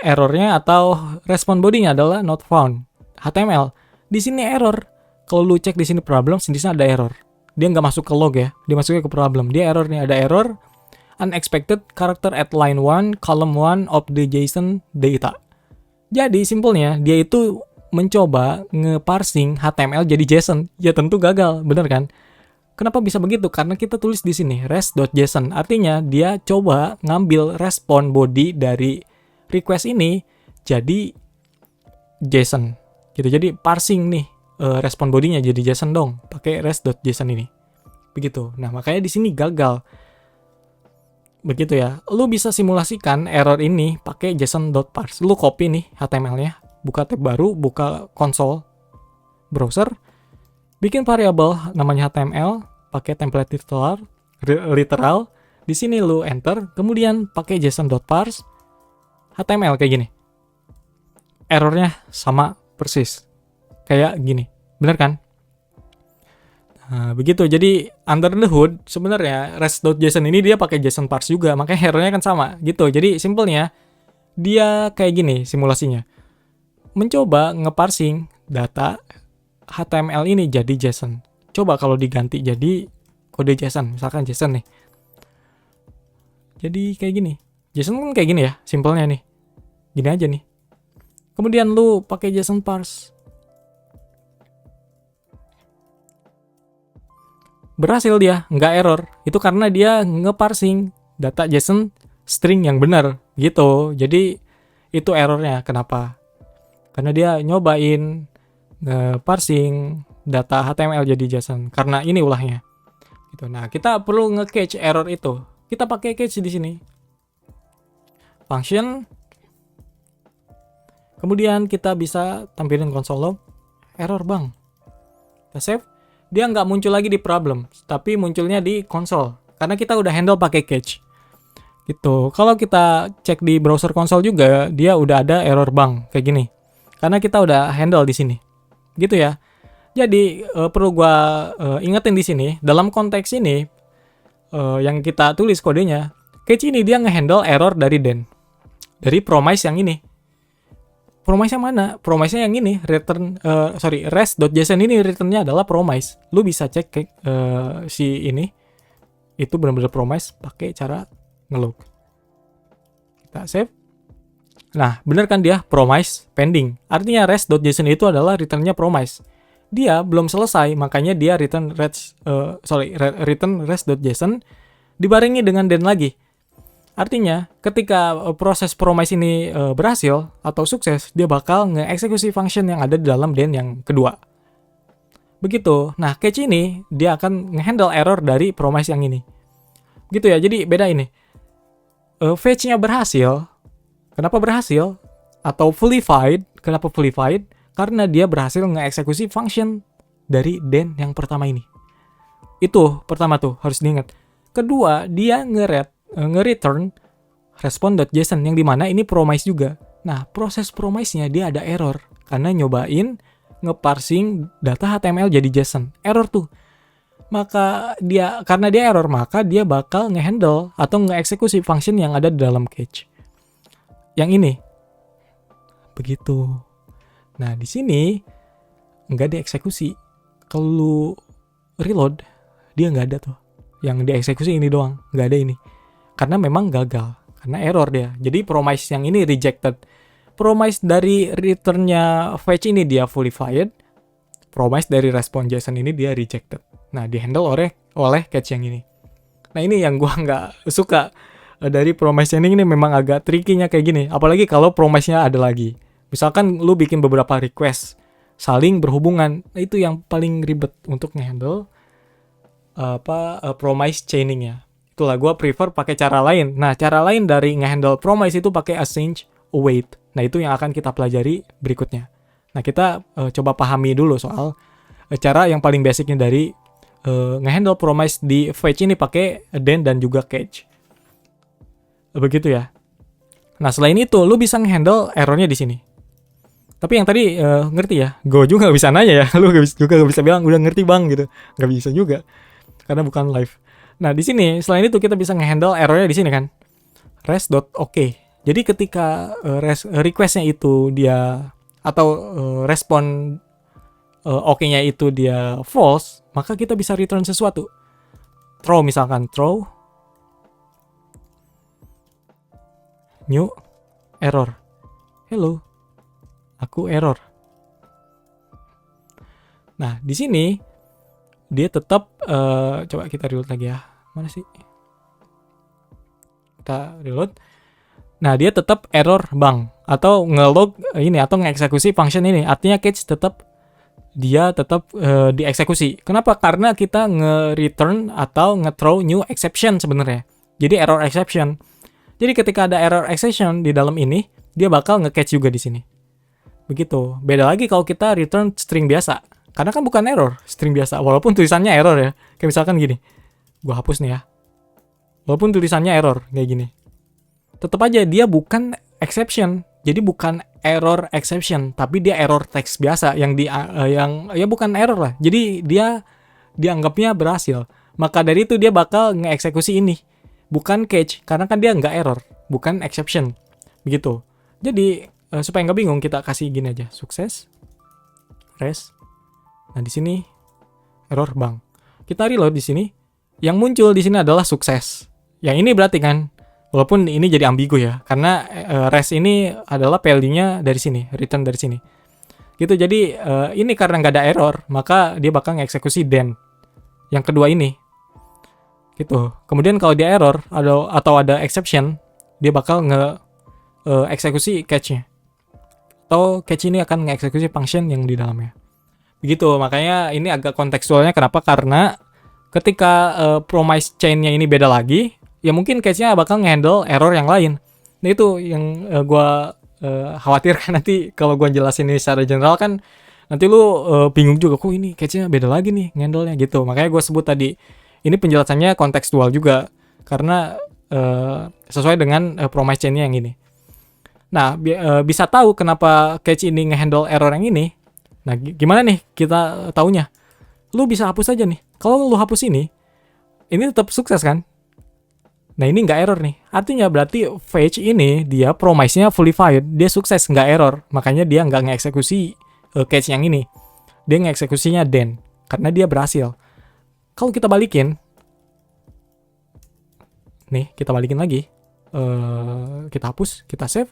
Errornya atau respon bodinya adalah not found. HTML. Di sini error. Kalau lu cek di sini problem, di sini ada error. Dia nggak masuk ke log ya. Dia masuknya ke problem. Dia error nih, ada error. unexpected character at line 1, column 1 of the JSON data. Jadi simpelnya dia itu mencoba nge-parsing HTML jadi JSON. Ya tentu gagal, bener kan? Kenapa bisa begitu? Karena kita tulis di sini res.json. Artinya dia coba ngambil respon body dari request ini jadi JSON. Gitu. Jadi parsing nih respon bodinya jadi JSON dong, pakai res.json ini. Begitu. Nah, makanya di sini gagal. Begitu ya. Lu bisa simulasikan error ini pakai json.parse. Lu copy nih HTML-nya, buka tab baru, buka console browser, bikin variabel namanya HTML, pakai template literal. Di sini lu enter, kemudian pakai json.parse HTML kayak gini. Errornya sama persis. Kayak gini. Bener kan? Nah, begitu. Jadi under the hood sebenarnya res.json ini dia pakai JSON parse juga, makanya errornya kan sama gitu. Jadi simpelnya dia kayak gini simulasinya. Mencoba ngeparsing data HTML ini jadi JSON. Coba kalau diganti jadi kode JSON, misalkan JSON nih. Jadi kayak gini. JSON kan kayak gini ya, simpelnya nih. Gini aja nih. Kemudian lu pakai JSON parse. Berhasil dia, nggak error. Itu karena dia ngeparsing data JSON string yang benar gitu. Jadi itu errornya. Kenapa? Karena dia nyobain nge-parsing data HTML jadi JSON. Karena ini ulahnya. Gitu. Nah, kita perlu nge-catch error itu. Kita pakai catch di sini. Function. Kemudian kita bisa tampilin console log. Error bang. Kita save. Dia nggak muncul lagi di problem, tapi munculnya di console. Karena kita udah handle pakai catch. Gitu. Kalau kita cek di browser console juga, dia udah ada error bang kayak gini. Karena kita udah handle di sini. Gitu ya. Jadi perlu gua ingetin di sini, dalam konteks ini yang kita tulis kodenya, catch ini dia ngehandle error dari den. Dari promise yang ini. Promise yang mana? Promise-nya yang ini, res.json ini return-nya adalah promise. Lu bisa cek si ini, itu benar-benar promise pakai cara nge-log. Kita save. Nah, benar kan dia promise pending. Artinya res.json itu adalah return-nya promise. Dia belum selesai, makanya dia return res.json dibarengi dengan den lagi. Artinya, ketika proses promise ini berhasil atau sukses, dia bakal nge-eksekusi function yang ada di dalam den yang kedua. Begitu. Nah, catch ini, dia akan nge-handle error dari promise yang ini. Gitu ya, jadi beda ini. Fetch-nya berhasil. Kenapa berhasil? Atau fullified. Kenapa fullified? Karena dia berhasil nge-eksekusi function dari den yang pertama ini. Itu pertama tuh, harus diingat. Kedua, dia nge-return respon.json yang dimana ini promise juga. Nah, proses promise-nya dia ada error karena nyobain nge-parsing data HTML jadi JSON. Error tuh. Karena dia error, maka dia bakal nge-handle atau nge-eksekusi function yang ada di dalam catch. Yang ini. Begitu. Nah, di sini nggak dieksekusi. Kalau lu reload, dia nggak ada tuh. Yang dieksekusi ini doang, nggak ada ini. Karena memang gagal, karena error dia. Jadi promise yang ini rejected. Promise dari return-nya fetch ini dia fullified. Promise dari respon JSON ini dia rejected. Nah, dihandle oleh catch yang ini. Nah, ini yang gua nggak suka dari promise ini memang agak tricky-nya kayak gini. Apalagi kalau promise-nya ada lagi. Misalkan lu bikin beberapa request saling berhubungan. Nah, itu yang paling ribet untuk nge-handle promise chaining-nya. Itulah gue prefer pakai cara lain. Nah, cara lain dari nge-handle promise itu pakai async await. Nah, itu yang akan kita pelajari berikutnya. Nah, kita coba pahami dulu soal cara yang paling basicnya dari nge-handle promise di fetch ini pakai den dan juga catch. Begitu ya. Nah, selain itu, lu bisa nge-handle errornya di sini. Tapi yang tadi ngerti ya. Gue juga gak bisa nanya ya. Lu juga gak bisa bilang udah ngerti bang gitu. Gak bisa juga. Karena bukan live. Nah, di sini selain itu kita bisa nge-handle errornya di sini kan. res.ok. Jadi ketika request-nya itu dia atau respon oke-nya itu dia false, maka kita bisa return sesuatu. Throw misalkan, throw new error. Hello, aku error. Nah, di sini dia tetap coba kita reload lagi ya. Mana sih? Kita reload. Nah, dia tetap error bang atau ngelog ini atau ngeksekusi function ini. Artinya catch tetap dieksekusi. Kenapa? Karena kita nge-return atau nge-throw new exception sebenarnya. Jadi error exception. Jadi ketika ada error exception di dalam ini, dia bakal nge-catch juga di sini. Begitu. Beda lagi kalau kita return string biasa. Karena kan bukan error, string biasa. Walaupun tulisannya error ya. Kayak misalkan gini. Gua hapus nih ya. Walaupun tulisannya error kayak gini. Tetap aja dia bukan exception. Jadi bukan error exception, tapi dia error text biasa yang bukan error lah. Jadi dia dianggapnya berhasil. Maka dari itu dia bakal ngeeksekusi ini. Bukan catch, karena kan dia nggak error, bukan exception. Begitu. Jadi supaya nggak bingung kita kasih gini aja, sukses, res. Nah di sini error bang. Kita reload di sini. Yang muncul di sini adalah sukses. Yang ini berarti kan, walaupun ini jadi ambigu ya, karena res ini adalah value-nya dari sini, return dari sini. Gitu, jadi ini karena nggak ada error, maka dia bakal ngeksekusi then. Yang kedua ini. Gitu. Kemudian kalau dia error atau ada exception, dia bakal nge-eksekusi catch-nya. Atau catch ini akan nge-eksekusi function yang di dalamnya. Begitu, makanya ini agak kontekstualnya kenapa? Karena ketika promise chain-nya ini beda lagi, ya mungkin catch-nya bakal nge-handle error yang lain. Nah itu yang gue khawatirkan nanti kalau gue jelasin ini secara general kan nanti lu bingung juga, kok ini catch-nya beda lagi nih nge-handle-nya gitu. Makanya gue sebut tadi, ini penjelasannya kontekstual juga karena sesuai dengan promise chain-nya yang ini. Nah bisa tahu kenapa catch ini nge-handle error yang ini. Nah gimana nih kita taunya? Lu bisa hapus aja nih. Kalau lu hapus ini tetap sukses kan? Nah ini nggak error nih. Artinya berarti fetch ini dia promise-nya fully valid. Dia sukses, nggak error. Makanya dia nggak ngeksekusi catch yang ini. Dia ngeksekusinya then. Karena dia berhasil. Kalau kita balikin. Nih kita balikin lagi. Kita hapus, kita save.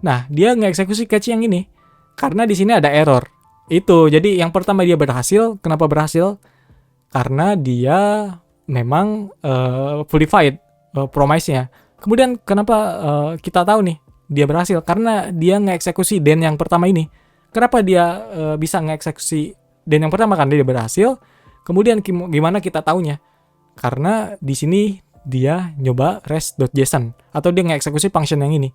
Nah dia ngeksekusi catch yang ini. Karena di sini ada error. Itu, jadi yang pertama dia berhasil. Kenapa berhasil? Karena dia memang fully valid promise-nya. Kemudian kenapa kita tahu nih dia berhasil? Karena dia ngeeksekusi then yang pertama ini. Kenapa dia bisa ngeeksekusi then yang pertama? Kan dia berhasil. Kemudian gimana kita taunya? Karena di sini dia nyoba res.json atau dia ngeeksekusi function yang ini.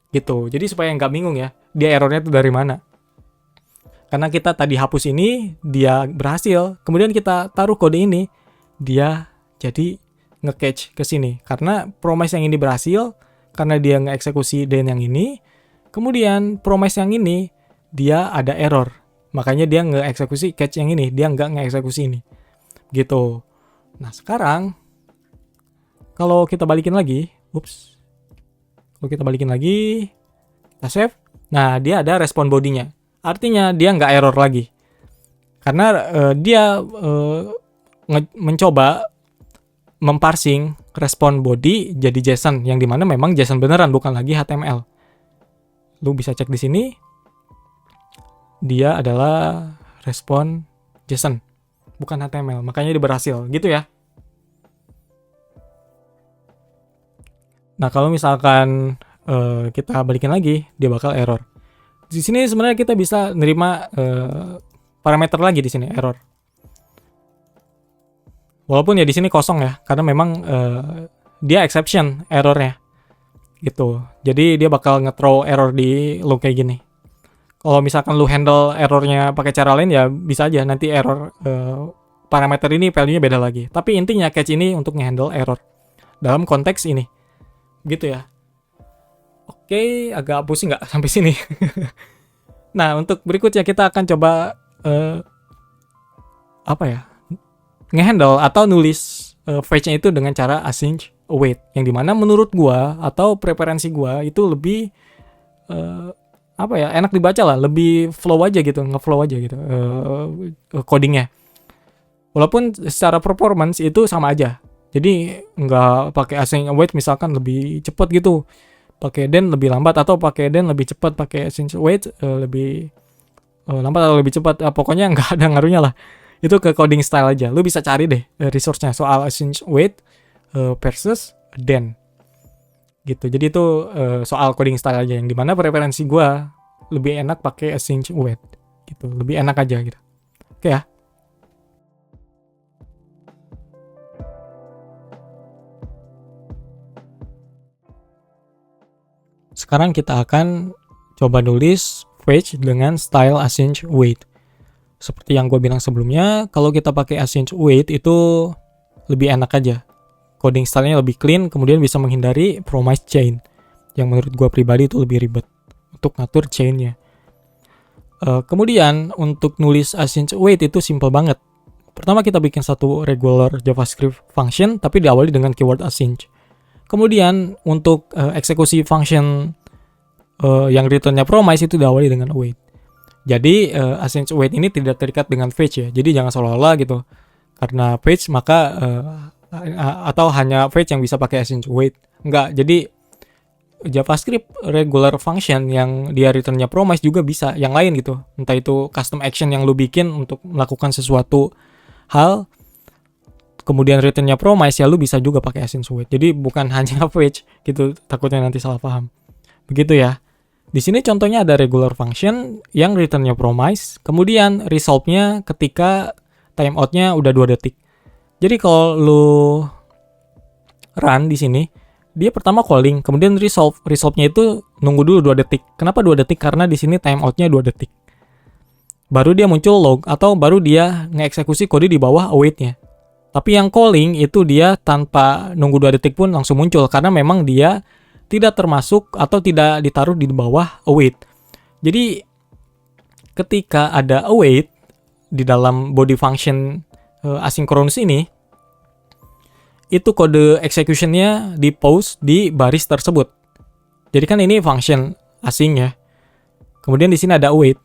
Gitu. Jadi supaya nggak bingung ya, dia errornya itu dari mana? Karena kita tadi hapus ini, dia berhasil. Kemudian kita taruh kode ini, dia jadi nge-catch ke sini. Karena promise yang ini berhasil, karena dia nge-eksekusi then yang ini. Kemudian promise yang ini, dia ada error. Makanya dia nge-eksekusi catch yang ini, dia nggak nge-eksekusi ini. Gitu. Nah sekarang, kalau kita balikin lagi, kalau kita balikin lagi, kita save. Nah dia ada respon bodinya. Artinya dia nggak error lagi. Karena dia mencoba memparsing respon body jadi JSON. Yang dimana memang JSON beneran, bukan lagi HTML. Lu bisa cek di sini. Dia adalah respon JSON. Bukan HTML. Makanya dia berhasil. Gitu ya. Nah kalau misalkan kita balikin lagi, dia bakal error. Di sini sebenarnya kita bisa nerima parameter lagi di sini error. Walaupun ya di sini kosong ya, karena memang dia exception errornya, gitu. Jadi dia bakal nge-throw error di lu kayak gini. Kalau misalkan lu handle errornya pakai cara lain ya bisa aja nanti error parameter ini value-nya beda lagi. Tapi intinya catch ini untuk nge-handle error dalam konteks ini, gitu ya. Oke, agak pusing nggak sampai sini. Nah, untuk berikutnya kita akan coba ngehandle atau nulis fetch-nya itu dengan cara async await, yang dimana menurut gua atau preferensi gua itu lebih enak dibaca lah, lebih flow aja gitu, nge-flow aja gitu codingnya. Walaupun secara performance itu sama aja. Jadi nggak pakai async await misalkan lebih cepet gitu. pakai then lebih lambat, atau pakai then lebih cepat, pakai accentuate lebih lambat atau lebih cepat. Pokoknya nggak ada ngaruhnya lah. Itu ke coding style aja. Lu bisa cari deh resource-nya soal accentuate versus then. Gitu. Jadi itu soal coding style aja, yang dimana preferensi gue lebih enak pakai accentuate gitu, lebih enak aja gitu. Oke ya. Sekarang kita akan coba nulis fetch dengan style accentuate. Seperti yang gue bilang sebelumnya, kalau kita pakai accentuate itu lebih enak aja. Coding style-nya lebih clean, kemudian bisa menghindari promise chain, yang menurut gue pribadi itu lebih ribet untuk ngatur chain-nya. Kemudian untuk nulis accentuate itu simple banget. Pertama kita bikin satu regular JavaScript function, tapi diawali dengan keyword async. Kemudian untuk eksekusi function yang return-nya promise itu diawali dengan await. Jadi accentuate ini tidak terikat dengan fetch ya. Jadi jangan seolah-olah gitu, karena fetch maka atau hanya fetch yang bisa pakai accentuate. Enggak. Jadi JavaScript regular function yang dia return-nya promise juga bisa yang lain gitu. Entah itu custom action yang lu bikin untuk melakukan sesuatu hal, kemudian return-nya promise, ya lu bisa juga pakai accentuate. Jadi bukan hanya fetch gitu, takutnya nanti salah paham. Begitu ya. Di sini contohnya ada regular function yang return-nya promise, kemudian resolve-nya ketika timeout-nya udah 2 detik. Jadi kalau lu run di sini, dia pertama calling, kemudian resolve. Resolve-nya itu nunggu dulu 2 detik. Kenapa 2 detik? Karena di sini timeout-nya 2 detik. Baru dia muncul log, atau baru dia ngeeksekusi kode di bawah await-nya. Tapi yang calling itu dia tanpa nunggu 2 detik pun langsung muncul, karena memang dia tidak termasuk atau tidak ditaruh di bawah await. Jadi ketika ada await di dalam body function asynchronous ini, itu kode execution-nya di pause di baris tersebut. Jadi kan ini function async ya. Kemudian di sini ada await.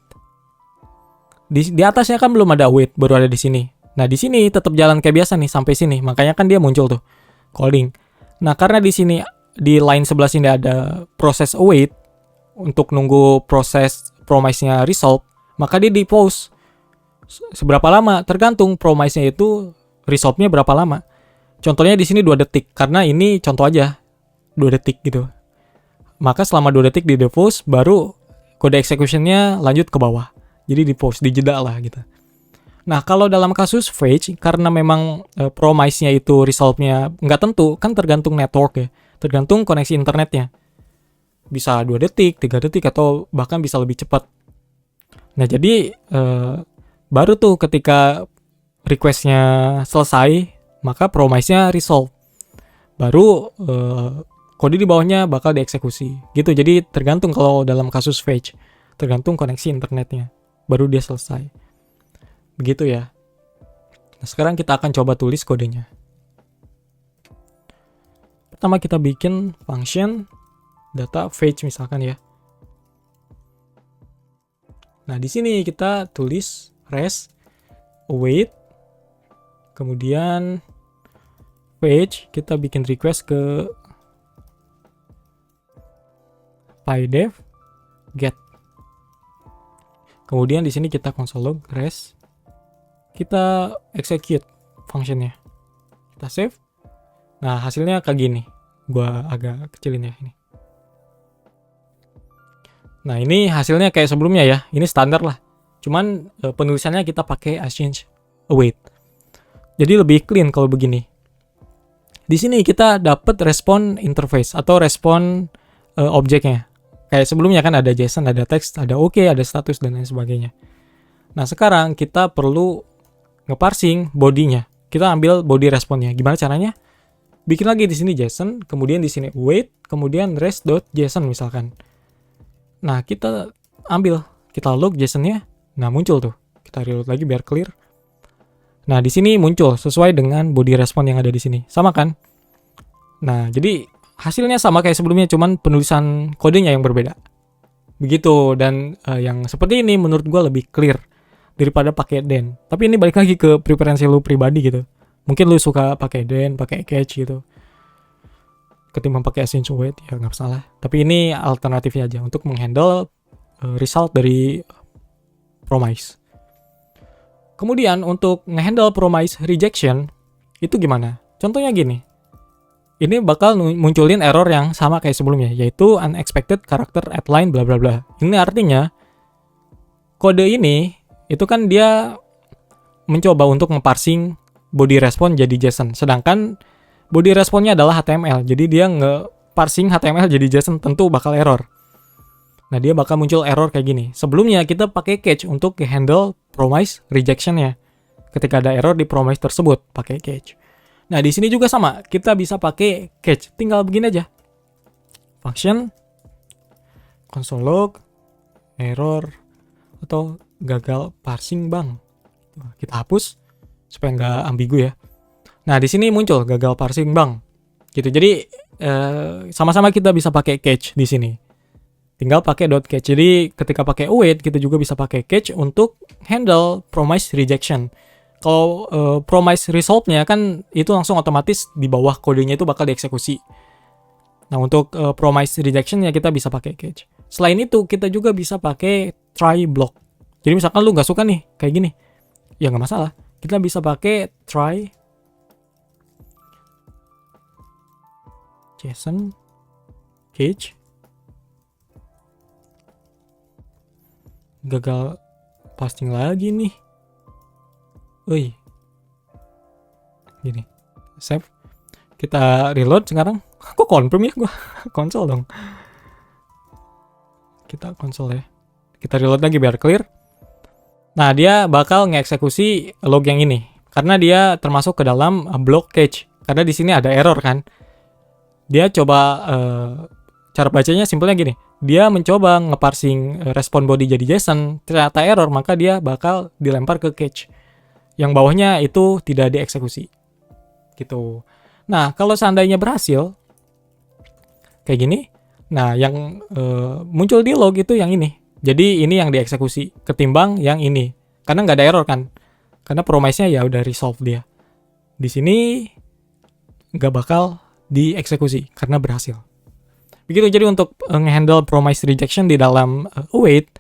Di atasnya kan belum ada await, baru ada di sini. Nah, di sini tetap jalan kayak biasa nih sampai sini. Makanya kan dia muncul tuh calling. Nah, karena di sini di line sebelah sini ada proses await untuk nunggu proses promise-nya resolve, maka dia di pause. Seberapa lama? Tergantung promise-nya itu resolve-nya berapa lama. Contohnya di sini 2 detik, karena ini contoh aja 2 detik gitu. Maka selama 2 detik di pause, baru kode execution-nya lanjut ke bawah. Jadi di pause, dijeda lah gitu. Nah, kalau dalam kasus fetch, karena memang promise-nya itu resolve-nya nggak tentu, kan tergantung network ya. Tergantung koneksi internetnya. Bisa 2 detik, 3 detik, atau bahkan bisa lebih cepat. Nah, jadi baru tuh ketika request-nya selesai, maka promise-nya resolve. Baru kode di bawahnya bakal dieksekusi. Gitu, jadi tergantung kalau dalam kasus fetch. Tergantung koneksi internetnya. Baru dia selesai. Begitu ya. Nah, sekarang kita akan coba tulis kodenya. Pertama kita bikin function data fetch misalkan ya. Nah, di sini kita tulis res await, kemudian fetch, kita bikin request ke pydef get. Kemudian di sini kita console log res, kita execute functionnya, kita save. Nah, hasilnya kayak gini. Gua agak kecilin ya ini. Nah, ini hasilnya kayak sebelumnya ya. Ini standar lah. Cuman penulisannya kita pakai async await. Jadi lebih clean kalau begini. Di sini kita dapat respon interface atau respon objeknya. Kayak sebelumnya kan ada JSON, ada teks, ada OK, ada status dan lain sebagainya. Nah, sekarang kita perlu ngeparsing body-nya. Kita ambil body responnya. Gimana caranya? Bikin lagi di sini JSON, kemudian di sini await, kemudian res.json misalkan. Nah, kita ambil, kita log JSON-nya. Nah, muncul tuh. Kita reload lagi biar clear. Nah, di sini muncul sesuai dengan body response yang ada di sini. Sama kan? Nah, jadi hasilnya sama kayak sebelumnya, cuman penulisan kodenya yang berbeda. Begitu, dan yang seperti ini menurut gue lebih clear daripada pakai then. Tapi ini balik lagi ke preferensi lu pribadi gitu. Mungkin lu suka pakai then, pakai catch gitu. ketimbang pakai async await, ya nggak masalah. Tapi ini alternatifnya aja untuk menghandle result dari promise. Kemudian untuk ngehandle promise rejection itu gimana? Contohnya gini. Ini bakal munculin error yang sama kayak sebelumnya, yaitu unexpected character at line bla bla bla. Ini artinya kode ini itu kan dia mencoba untuk ngeparsing body response jadi JSON, sedangkan body response-nya adalah HTML. Jadi dia nge-parsing HTML jadi JSON, tentu bakal error. Nah, dia bakal muncul error kayak gini. Sebelumnya kita pakai catch untuk handle promise rejection-nya. Ketika ada error di promise tersebut, pakai catch. Nah, di sini juga sama. Kita bisa pakai catch. Tinggal begini aja. Function console log error atau gagal parsing bang. Kita hapus supaya nggak ambigu ya. Nah, di sini muncul gagal parsing bang. Gitu. Jadi sama-sama kita bisa pakai catch di sini. Tinggal pakai .catch. Jadi ketika pakai await kita juga bisa pakai catch untuk handle promise rejection. Kalau promise result-nya kan itu langsung otomatis di bawah kodenya itu bakal dieksekusi. Nah, untuk promise rejection-nya kita bisa pakai catch. Selain itu kita juga bisa pakai try block. Jadi misalkan lu nggak suka nih kayak gini, ya nggak masalah. Kita bisa pakai try JSON catch gagal pasting lagi nih. Wih. Gini. Save. Kita reload sekarang. Kok confirm ya gua? Konsol dong. Kita konsol ya. Kita reload lagi biar clear. Nah, dia bakal ngeeksekusi log yang ini karena dia termasuk ke dalam block catch. Karena di sini ada error kan. Dia coba cara bacanya simpelnya gini. Dia mencoba ngeparsing respon body jadi JSON, ternyata error, maka dia bakal dilempar ke catch. Yang bawahnya itu tidak dieksekusi. Gitu. Nah, kalau seandainya berhasil kayak gini, nah yang muncul di log itu yang ini. Jadi ini yang dieksekusi ketimbang yang ini. Karena nggak ada error kan. Karena promise-nya ya udah resolve dia. Di sini nggak bakal dieksekusi karena berhasil. Begitu, jadi untuk nge-handle promise rejection di dalam await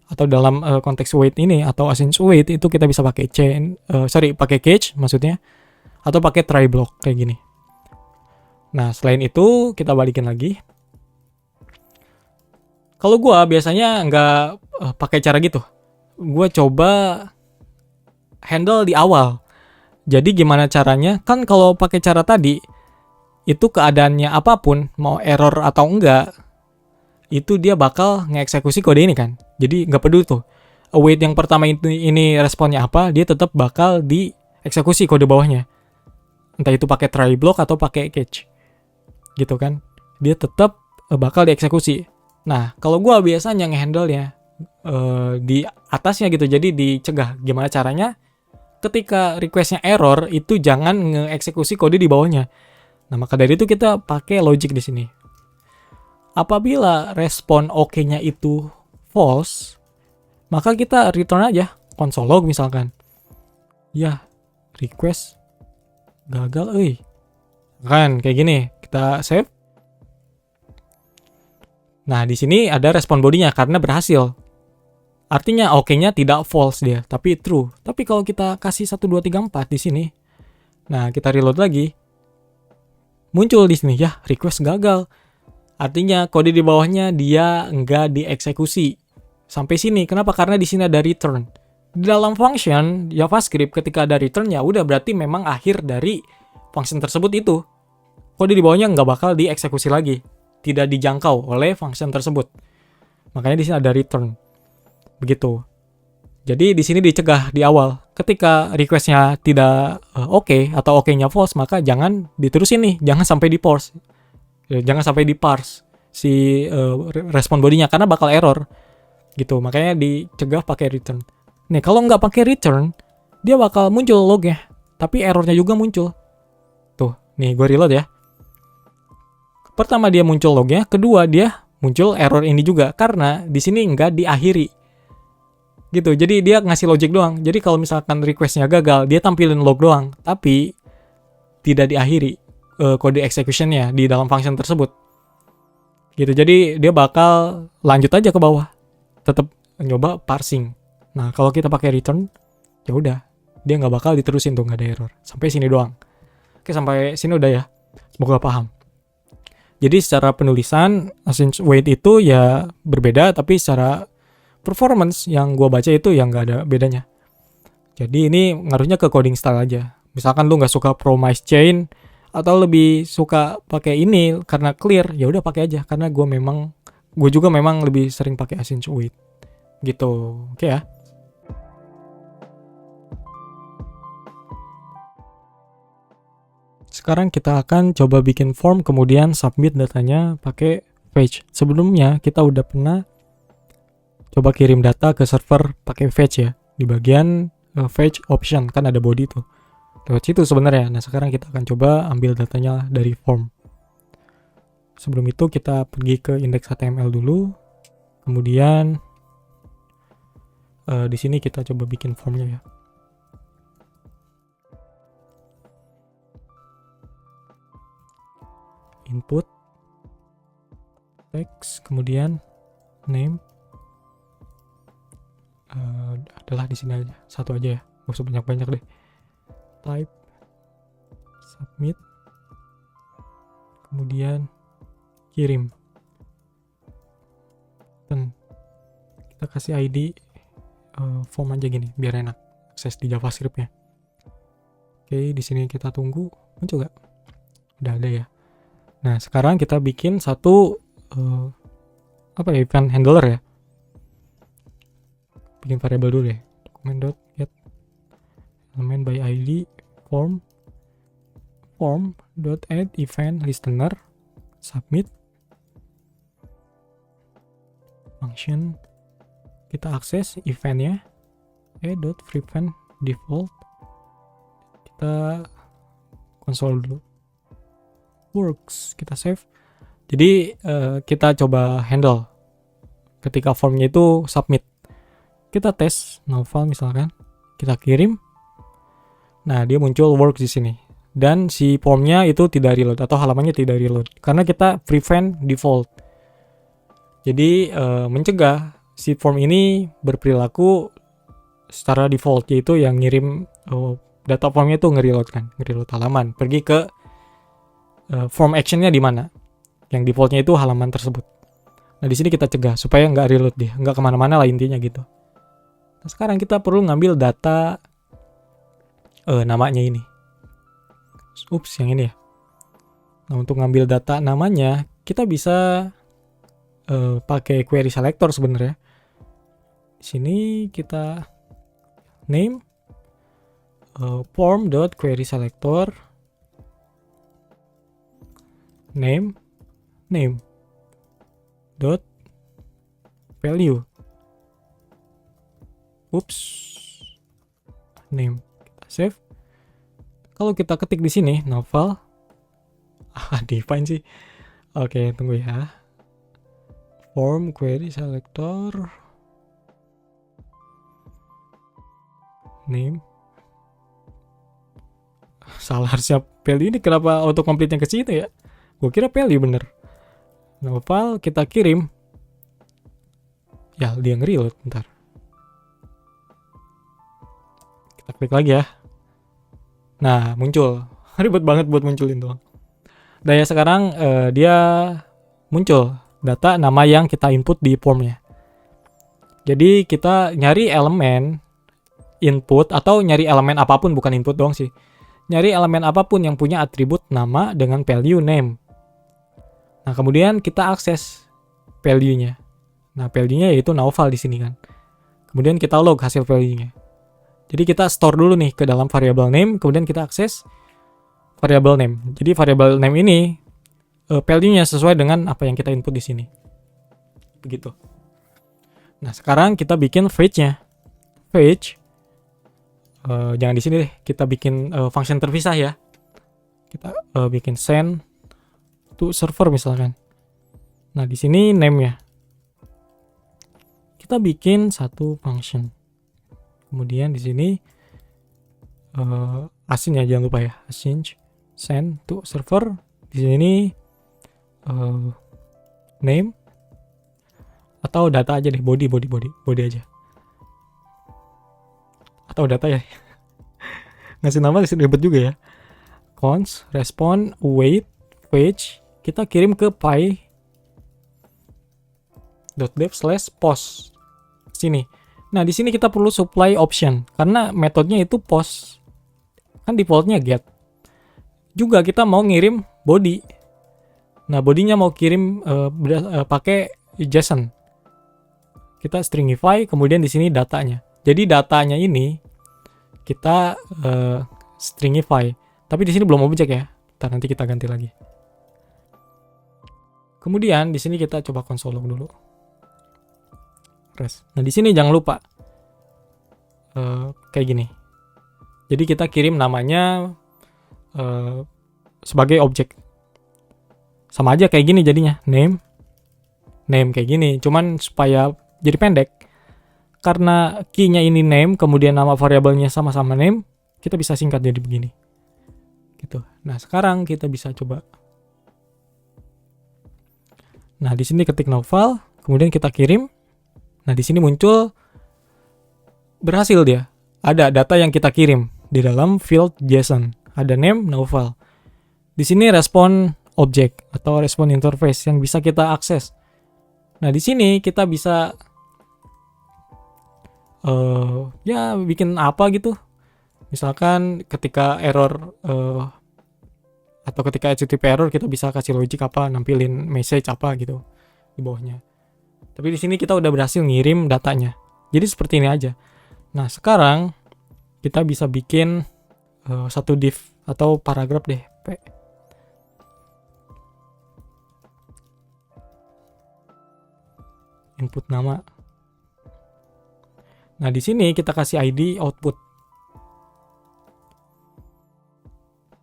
atau dalam konteks await ini atau async await itu kita bisa pakai pakai catch maksudnya, atau pakai try block kayak gini. Nah, selain itu kita balikin lagi. Kalau gua biasanya nggak pakai cara gitu. Gua coba handle di awal. Jadi gimana caranya? Kan kalau pakai cara tadi itu keadaannya apapun, mau error atau enggak, itu dia bakal ngeeksekusi kode ini kan. Jadi nggak peduli tuh await yang pertama ini responnya apa, dia tetap bakal dieksekusi kode bawahnya. Entah itu pakai try block atau pakai catch. Gitu kan. Dia tetap bakal dieksekusi. Nah, kalau gua biasanya ngehandle-nya di atasnya gitu. Jadi dicegah. Gimana caranya? Ketika request-nya error, itu jangan ngeeksekusi kode di bawahnya. Nah, maka dari itu kita pakai logic di sini. Apabila respon OK-nya itu false, maka kita return aja console log misalkan. Ya, request gagal, kan kayak gini. Kita save. Nah, di sini ada respon bodinya karena berhasil. Artinya OK-nya tidak false dia, tapi true. Tapi kalau kita kasih 1 2 3 4 di sini. Nah, kita reload lagi. Muncul di sini ya request gagal. Artinya kode di bawahnya dia enggak dieksekusi. Sampai sini. Kenapa? Karena di sini ada return. Di dalam function JavaScript ketika ada return ya udah berarti memang akhir dari function tersebut itu. Kode di bawahnya enggak bakal dieksekusi lagi. Tidak dijangkau oleh function tersebut. Makanya di sini ada return. Begitu. Jadi di sini dicegah di awal. Ketika request-nya tidak oke atau oke-nya false, maka jangan diterusin nih, jangan sampai di parse. Jangan sampai di parse si respon bodinya karena bakal error. Gitu. Makanya dicegah pakai return. Nih, kalau nggak pakai return, dia bakal muncul lognya, tapi errornya juga muncul. Tuh, nih gue reload ya. Pertama dia muncul lognya, kedua dia muncul error ini juga karena di sini nggak diakhiri. Gitu, jadi dia ngasih logic doang. Jadi kalau misalkan requestnya gagal, dia tampilin log doang, tapi tidak diakhiri. kode executionnya di dalam function tersebut. Gitu. Jadi dia bakal lanjut aja ke bawah. Tetap nyoba parsing. Nah, kalau kita pakai return, ya udah, dia nggak bakal diterusin tuh, nggak ada error. Sampai sini doang. Oke, sampai sini udah ya. Semoga paham. Jadi secara penulisan async wait itu ya berbeda, tapi secara performance yang gue baca itu yang nggak ada bedanya. Jadi ini ngaruhnya ke coding style aja. Misalkan lu nggak suka promise chain atau lebih suka pakai ini karena clear, ya udah pakai aja. Karena gue juga memang lebih sering pakai async wait gitu. Oke ya. Sekarang kita akan coba bikin form, kemudian submit datanya pakai fetch. Sebelumnya kita udah pernah coba kirim data ke server pakai fetch ya. Di bagian fetch option kan ada body tuh. Lewat situ sebenarnya. Nah, sekarang kita akan coba ambil datanya dari form. Sebelum itu kita pergi ke index.html dulu. Kemudian di sini kita coba bikin formnya ya. Input text, kemudian name adalah di sini aja, satu aja ya, gak usah banyak-banyak deh. Type, submit, kemudian kirim. Dan kita kasih ID form aja gini biar enak akses di JavaScript-nya. Oke, di sini kita tunggu muncul gak? Udah ada ya. Nah, sekarang kita bikin satu event handler ya. Bikin variable dulu deh. Document.get element by id form.add event listener, submit function, kita akses eventnya add.prevent default, kita console dulu, works, kita save. Jadi kita coba handle ketika formnya itu submit. Kita tes novel misalkan, kita kirim. Nah, dia muncul works di sini. Dan si formnya itu tidak reload atau halamannya tidak reload karena kita prevent default. Jadi mencegah si form ini berperilaku secara default, yaitu yang ngirim data formnya itu nge-reload halaman, pergi ke form actionnya di mana, yang defaultnya itu halaman tersebut. Nah, di sini kita cegah supaya nggak reload dia, nggak kemana-mana lah intinya gitu. Nah, sekarang kita perlu ngambil data namanya ini. Yang ini ya. Nah, untuk ngambil data namanya, kita bisa pakai query selector sebenarnya. Di sini kita name form.querySelector name dot value. Name, kita save. Kalau kita ketik di sini novel, define sih. Oke, tunggu ya. Form query selector name. Salah, harusnya value ini, kenapa autocomplete-nya ke situ ya? Gue kira value bener. Novel kita kirim. Ya, dia nge-reload bentar. Kita klik lagi ya. Nah, muncul. Ribet banget buat munculin tuh. Nah ya, sekarang dia muncul data nama yang kita input di formnya. Jadi kita nyari elemen input atau nyari elemen apapun, bukan input doang sih. Nyari elemen apapun yang punya atribut nama dengan value name. Nah, kemudian kita akses value-nya. Nah, value-nya yaitu novel di sini kan. Kemudian kita log hasil value-nya. Jadi kita store dulu nih ke dalam variable name, kemudian kita akses variable name. Jadi variable name ini value-nya sesuai dengan apa yang kita input di sini. Begitu. Nah, sekarang kita bikin fetch-nya. Fetch. Jangan di sini deh, kita bikin function terpisah ya. Kita bikin send to server misalkan. Nah, di sini name-nya. Kita bikin satu function. Kemudian di sini async ya, jangan lupa ya, async send to server. Di sini name atau data aja deh, body aja. Atau data ya. Ngasih nama ribet juga ya. Const respond await page, kita kirim ke py.dev/post sini. Nah, di sini kita perlu supply option karena metodenya itu post. Kan defaultnya get. Juga kita mau ngirim body. Nah, bodinya mau kirim pakai JSON. Kita stringify, kemudian di sini datanya. Jadi datanya ini kita stringify. Tapi di sini belum objek ya. Nanti kita ganti lagi. Kemudian di sini kita coba console log dulu. Nah, di sini jangan lupa kayak gini. Jadi kita kirim namanya sebagai objek. Sama aja kayak gini jadinya, name kayak gini. Cuman supaya jadi pendek, karena key-nya ini name, kemudian nama variabelnya sama-sama name, kita bisa singkat jadi begini. Gitu. Nah, sekarang kita bisa coba. Nah, di sini ketik no file, kemudian kita kirim. Nah, di sini muncul berhasil dia. Ada data yang kita kirim di dalam field JSON. Ada name, no file. Di sini respon object atau respon interface yang bisa kita akses. Nah, di sini kita bisa ya bikin apa gitu. Misalkan ketika error atau ketika HTTP error, kita bisa kasih logic apa, nampilin message apa gitu di bawahnya. Tapi di sini kita udah berhasil ngirim datanya. Jadi seperti ini aja. Nah, sekarang kita bisa bikin satu div atau paragraf deh. Input nama. Nah, di sini kita kasih ID output.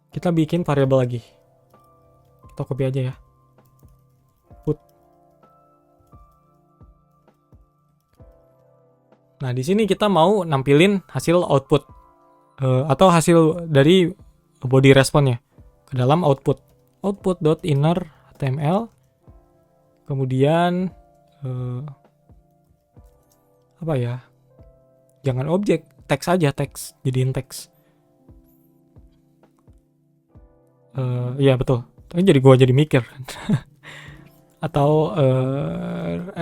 Kita bikin variabel lagi. Kita copy aja ya. Put. Nah, di sini kita mau nampilin hasil output atau hasil dari body response-nya ke dalam output. Output.inner HTML. Kemudian apa ya? Jangan objek, teks aja, teks. Jadiin teks. Iya betul. Tapi gua jadi mikir. Atau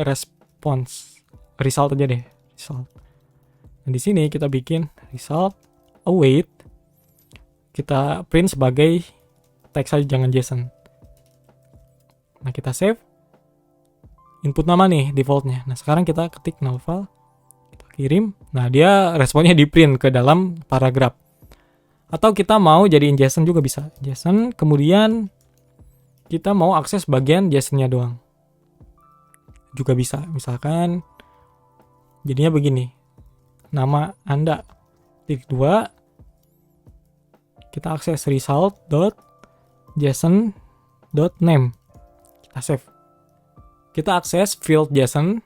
response, result aja deh, result. Nah, di sini kita bikin result await. Kita print sebagai teks aja, jangan JSON. Nah, kita save. Input nama nih defaultnya. Nah, sekarang kita ketik no file, kita kirim. Nah, dia responnya di print ke dalam paragraf. Atau kita mau jadiin JSON juga bisa. JSON, kemudian kita mau akses bagian JSON-nya doang. Juga bisa. Misalkan jadinya begini. Nama Anda _2, kita akses result.json.name. Kita save. Kita akses field JSON,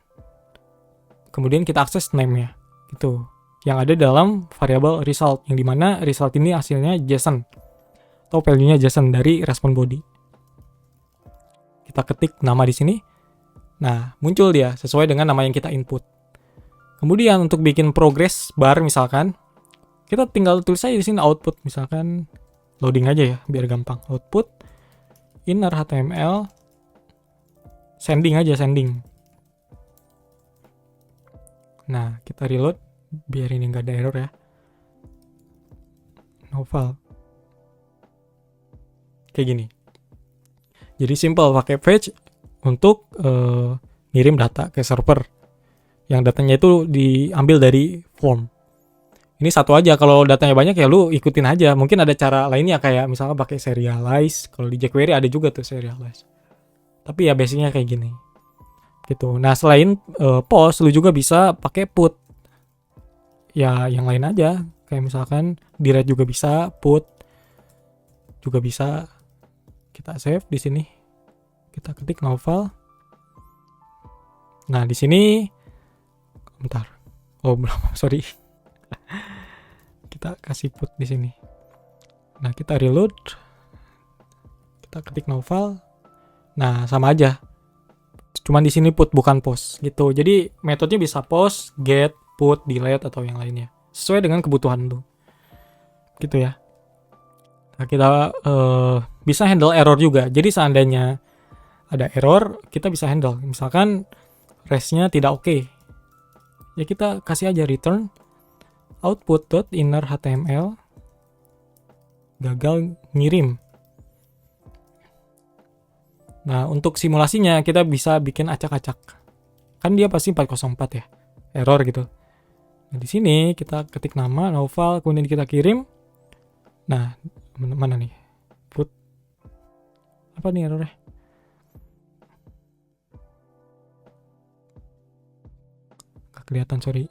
kemudian kita akses name-nya. Gitu. Yang ada dalam variabel result, yang dimana result ini hasilnya JSON atau value-nya JSON dari respon body. Kita ketik nama di sini. Nah, muncul dia sesuai dengan nama yang kita input. Kemudian untuk bikin progress bar misalkan, kita tinggal tulis aja di sini output, misalkan loading aja ya biar gampang. Output inner HTML sending aja, sending. Nah, kita reload biar ini nggak ada error ya. No file. Kayak gini. Jadi simple, pakai fetch untuk ngirim data ke server. Yang datanya itu diambil dari form. Ini satu aja, kalau datanya banyak ya lu ikutin aja. Mungkin ada cara lainnya kayak misalnya pakai serialize. Kalau di jQuery ada juga tuh serialize. Tapi ya basicnya kayak gini. Gitu. Nah, selain post, lu juga bisa pakai put. Ya, yang lain aja. Kayak misalkan direct juga bisa, put juga bisa. Kita save di sini. Kita ketik no file. Nah, di sini bentar. Oh, belum, sorry. Kita kasih put di sini. Nah, kita reload. kita ketik novel. Nah, sama aja. Cuman di sini put bukan post gitu. Jadi metodenya bisa post, get, put, delete atau yang lainnya. Sesuai dengan kebutuhan lu. Gitu ya. Nah, kita bisa handle error juga. Jadi seandainya ada error, kita bisa handle. Misalkan res-nya tidak oke. Ya kita kasih aja return output.inner.html gagal ngirim. Nah, untuk simulasinya kita bisa bikin acak-acak. Kan dia pasti 404 ya. Error gitu. Nah, di sini kita ketik nama novel, kemudian kita kirim. Nah, mana nih? Put. Apa nih errornya? Gak kelihatan, sorry.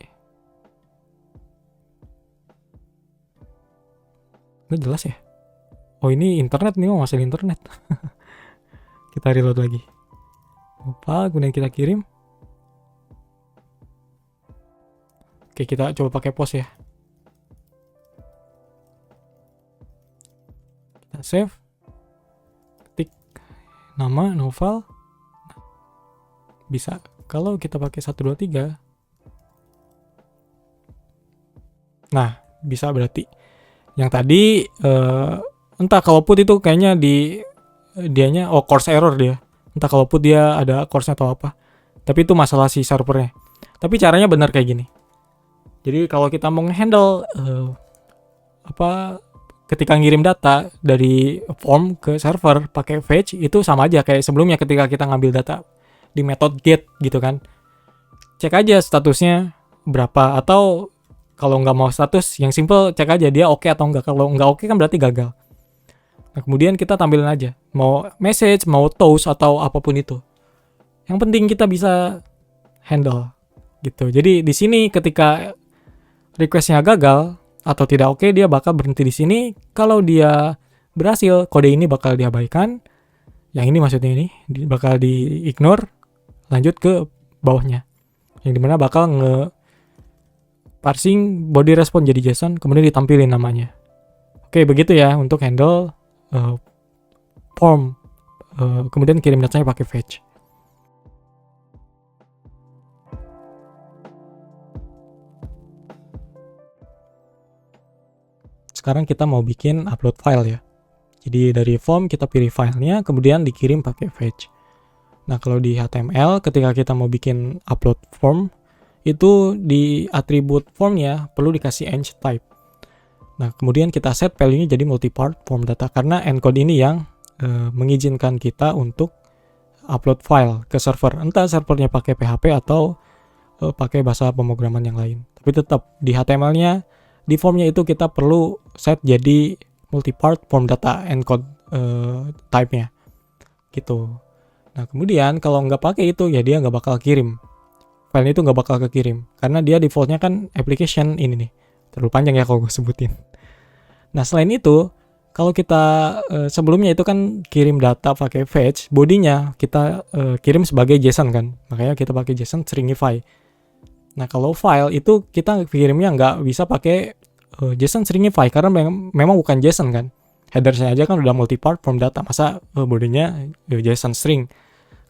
Gak jelas ya? Oh, ini internet nih, masalah internet. Kita reload lagi. Novel, kemudian kita kirim. Oke, kita coba pakai post ya. Kita save. Ketik nama novel. Bisa. Kalau kita pakai 123. Nah, bisa berarti. Yang tadi entah kalau put itu kayaknya dianya course error dia. Entah kalau put dia ada course-nya atau apa. Tapi itu masalah si servernya. Tapi caranya benar kayak gini. Jadi kalau kita mau handle ketika ngirim data dari form ke server pakai fetch, itu sama aja kayak sebelumnya ketika kita ngambil data di metode get gitu kan. Cek aja statusnya berapa, atau kalau nggak mau status yang simple cek aja dia oke atau enggak. Kalau nggak oke kan berarti gagal. Nah, kemudian kita tampilin aja mau message, mau toast atau apapun itu. Yang penting kita bisa handle gitu. Jadi di sini ketika requestnya gagal atau tidak oke, dia bakal berhenti di sini. Kalau dia berhasil, kode ini bakal diabaikan. Yang ini maksudnya ini bakal di-ignore, lanjut ke bawahnya. Yang dimana bakal parsing body response jadi JSON, kemudian ditampilin namanya. Oke, begitu ya untuk handle form. Kemudian kirim datanya pakai fetch. Sekarang kita mau bikin upload file ya. Jadi dari form kita pilih filenya, kemudian dikirim pakai fetch. Nah, kalau di HTML ketika kita mau bikin upload form, itu di atribut formnya perlu dikasih env type. Nah, kemudian kita set value-nya jadi multi-part form data, karena encode ini yang mengizinkan kita untuk upload file ke server. Entah servernya pakai PHP atau pakai bahasa pemrograman yang lain. Tapi tetap di HTML-nya, di formnya itu kita perlu set jadi multi-part form data encode type-nya. Gitu. Nah, kemudian kalau nggak pakai itu, ya dia nggak bakal kirim. File itu nggak bakal kekirim. Karena dia default-nya kan application ini nih. Terlalu panjang ya kalau gue sebutin. Nah, selain itu, kalau kita sebelumnya itu kan kirim data pakai fetch, bodinya kita kirim sebagai JSON kan. Makanya kita pakai JSON stringify. Nah, kalau file itu kita kirimnya nggak bisa pakai JSON stringify karena memang bukan JSON kan. Header-nya aja kan udah multi-part form data. Masa bodinya JSON string?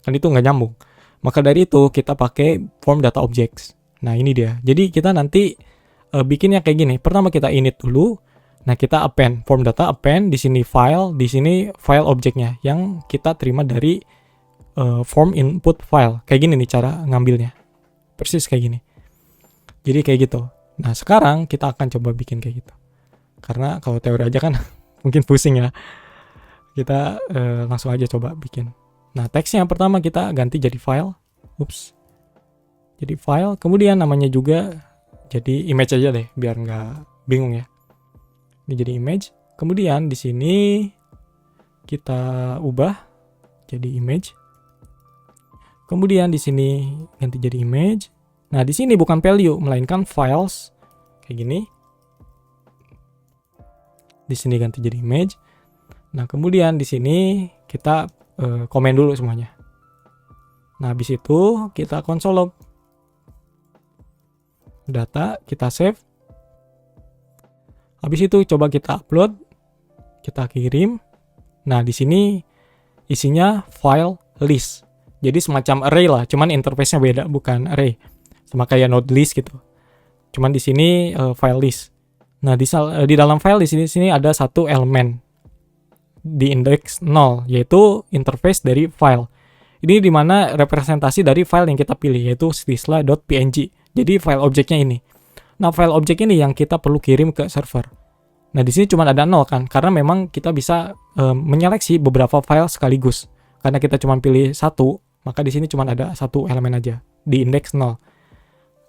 Kan itu nggak nyambung. Maka dari itu kita pakai form data objects. Nah, ini dia. Jadi kita nanti bikinnya kayak gini. Pertama kita init dulu. Nah, kita append form data, append di sini file, di sini file objeknya yang kita terima dari form input file. Kayak gini nih cara ngambilnya. Persis kayak gini. Jadi kayak gitu. Nah, sekarang kita akan coba bikin kayak gitu. Karena kalau teori aja kan mungkin pusing ya. Kita langsung aja coba bikin. Nah, teksnya pertama kita ganti jadi file. Ups. Jadi file, kemudian namanya juga jadi image aja deh biar nggak bingung ya. Ini jadi image. Kemudian di sini kita ubah jadi image. Kemudian di sini ganti jadi image. Nah, di sini bukan value melainkan files kayak gini. Di sini ganti jadi image. Nah, kemudian di sini kita komen dulu semuanya. Nah, habis itu kita console log data, kita save. Habis itu coba kita upload, kita kirim. Nah, di sini isinya file list. Jadi semacam array lah, cuman interface-nya beda, bukan array. Sama kayak node list gitu. Cuman di sini file list. Nah, di dalam file di sini ada satu elemen di index 0, yaitu interface dari file. Ini dimana representasi dari file yang kita pilih, yaitu stisla.png. Jadi file objeknya ini. Nah, file objek ini yang kita perlu kirim ke server. Nah, di sini cuma ada 0 kan, karena memang kita bisa menyeleksi beberapa file sekaligus. Karena kita cuma pilih satu, maka di sini cuma ada satu elemen aja di index 0.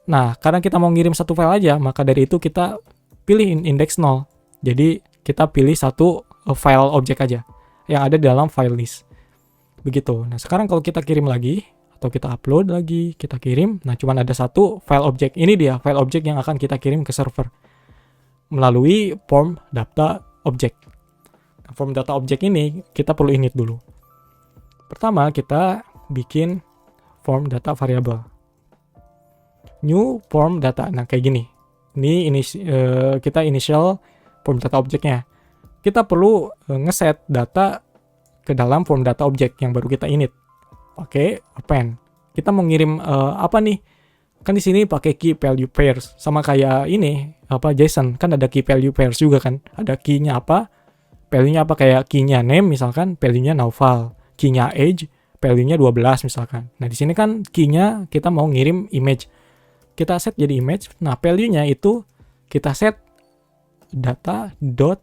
Nah, karena kita mau ngirim satu file aja, maka dari itu kita pilih index 0. Jadi, kita pilih satu file objek aja yang ada di dalam file list. Begitu. Nah, sekarang kalau kita kirim lagi, atau kita upload lagi, kita kirim, nah cuma ada satu file objek. Ini dia file objek yang akan kita kirim ke server melalui form data object. Nah, form data object ini kita perlu init dulu. Pertama, kita bikin form data variable. New form data. Nah, kayak gini. Ini kita initial form data objeknya. Kita perlu ngeset data ke dalam form data object yang baru kita init. Pakai append. Kita mau ngirim apa nih? Kan di sini pakai key value pairs, sama kayak ini JSON kan ada key value pairs juga kan. Ada key-nya apa? Value-nya apa, kayak key-nya name misalkan, value-nya Naufal, key-nya age, value-nya 12 misalkan. Nah, di sini kan key-nya kita mau ngirim image. Kita set jadi image. Nah, value-nya itu kita set data.image.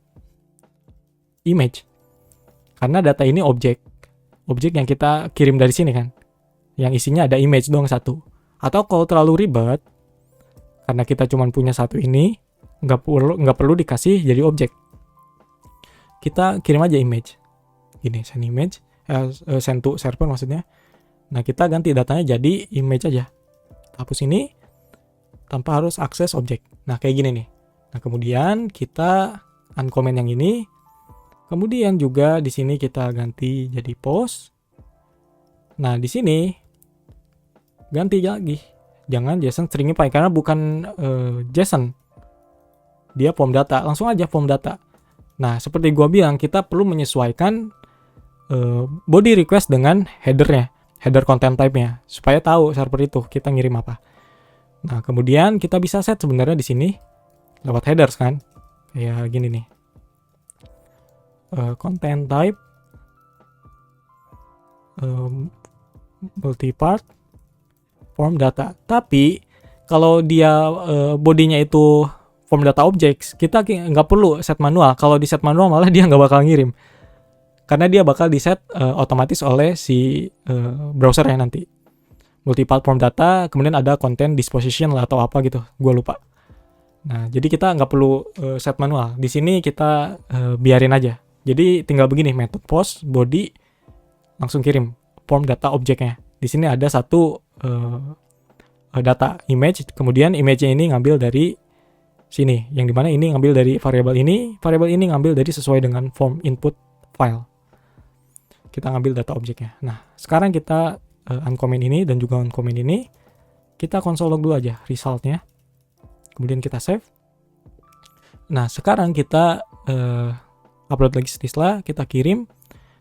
Karena data ini objek yang kita kirim dari sini kan. Yang isinya ada image doang satu. Atau kalau terlalu ribet, karena kita cuma punya satu ini, nggak perlu dikasih jadi objek. Kita kirim aja image. Gini, send image, send to server maksudnya. Nah, kita ganti datanya jadi image aja. Hapus ini, tanpa harus akses objek. Nah, kayak gini nih. Nah, kemudian kita uncomment yang ini. Kemudian juga di sini kita ganti jadi post. Nah, di sini ganti lagi. Jangan JSON stringify karena bukan JSON. Dia form data. Langsung aja form data. Nah, seperti gua bilang, kita perlu menyesuaikan body request dengan header-nya. Header content type-nya. Supaya tahu server itu kita ngirim apa. Nah, kemudian kita bisa set sebenarnya di sini lewat headers kan. Kayak gini nih. Content type multi-part form data. Tapi kalau dia bodinya itu form data objects, kita nggak perlu set manual. Kalau di set manual malah dia nggak bakal ngirim, karena dia bakal di set otomatis oleh si browsernya nanti. Multi-part form data, kemudian ada content disposition lah atau apa gitu, gue lupa. Nah, jadi kita nggak perlu set manual. Di sini kita biarin aja. Jadi tinggal begini, method post body langsung kirim form data objeknya. Di sini ada satu data image, kemudian image-nya ini ngambil dari sini, yang dimana ini ngambil dari variable ini ngambil dari sesuai dengan form input file. Kita ngambil data objeknya. Nah, sekarang kita uncomment ini dan juga uncomment ini, kita console log dulu aja resultnya. Kemudian kita save. Nah, sekarang kita upload lagi Stisla, kita kirim.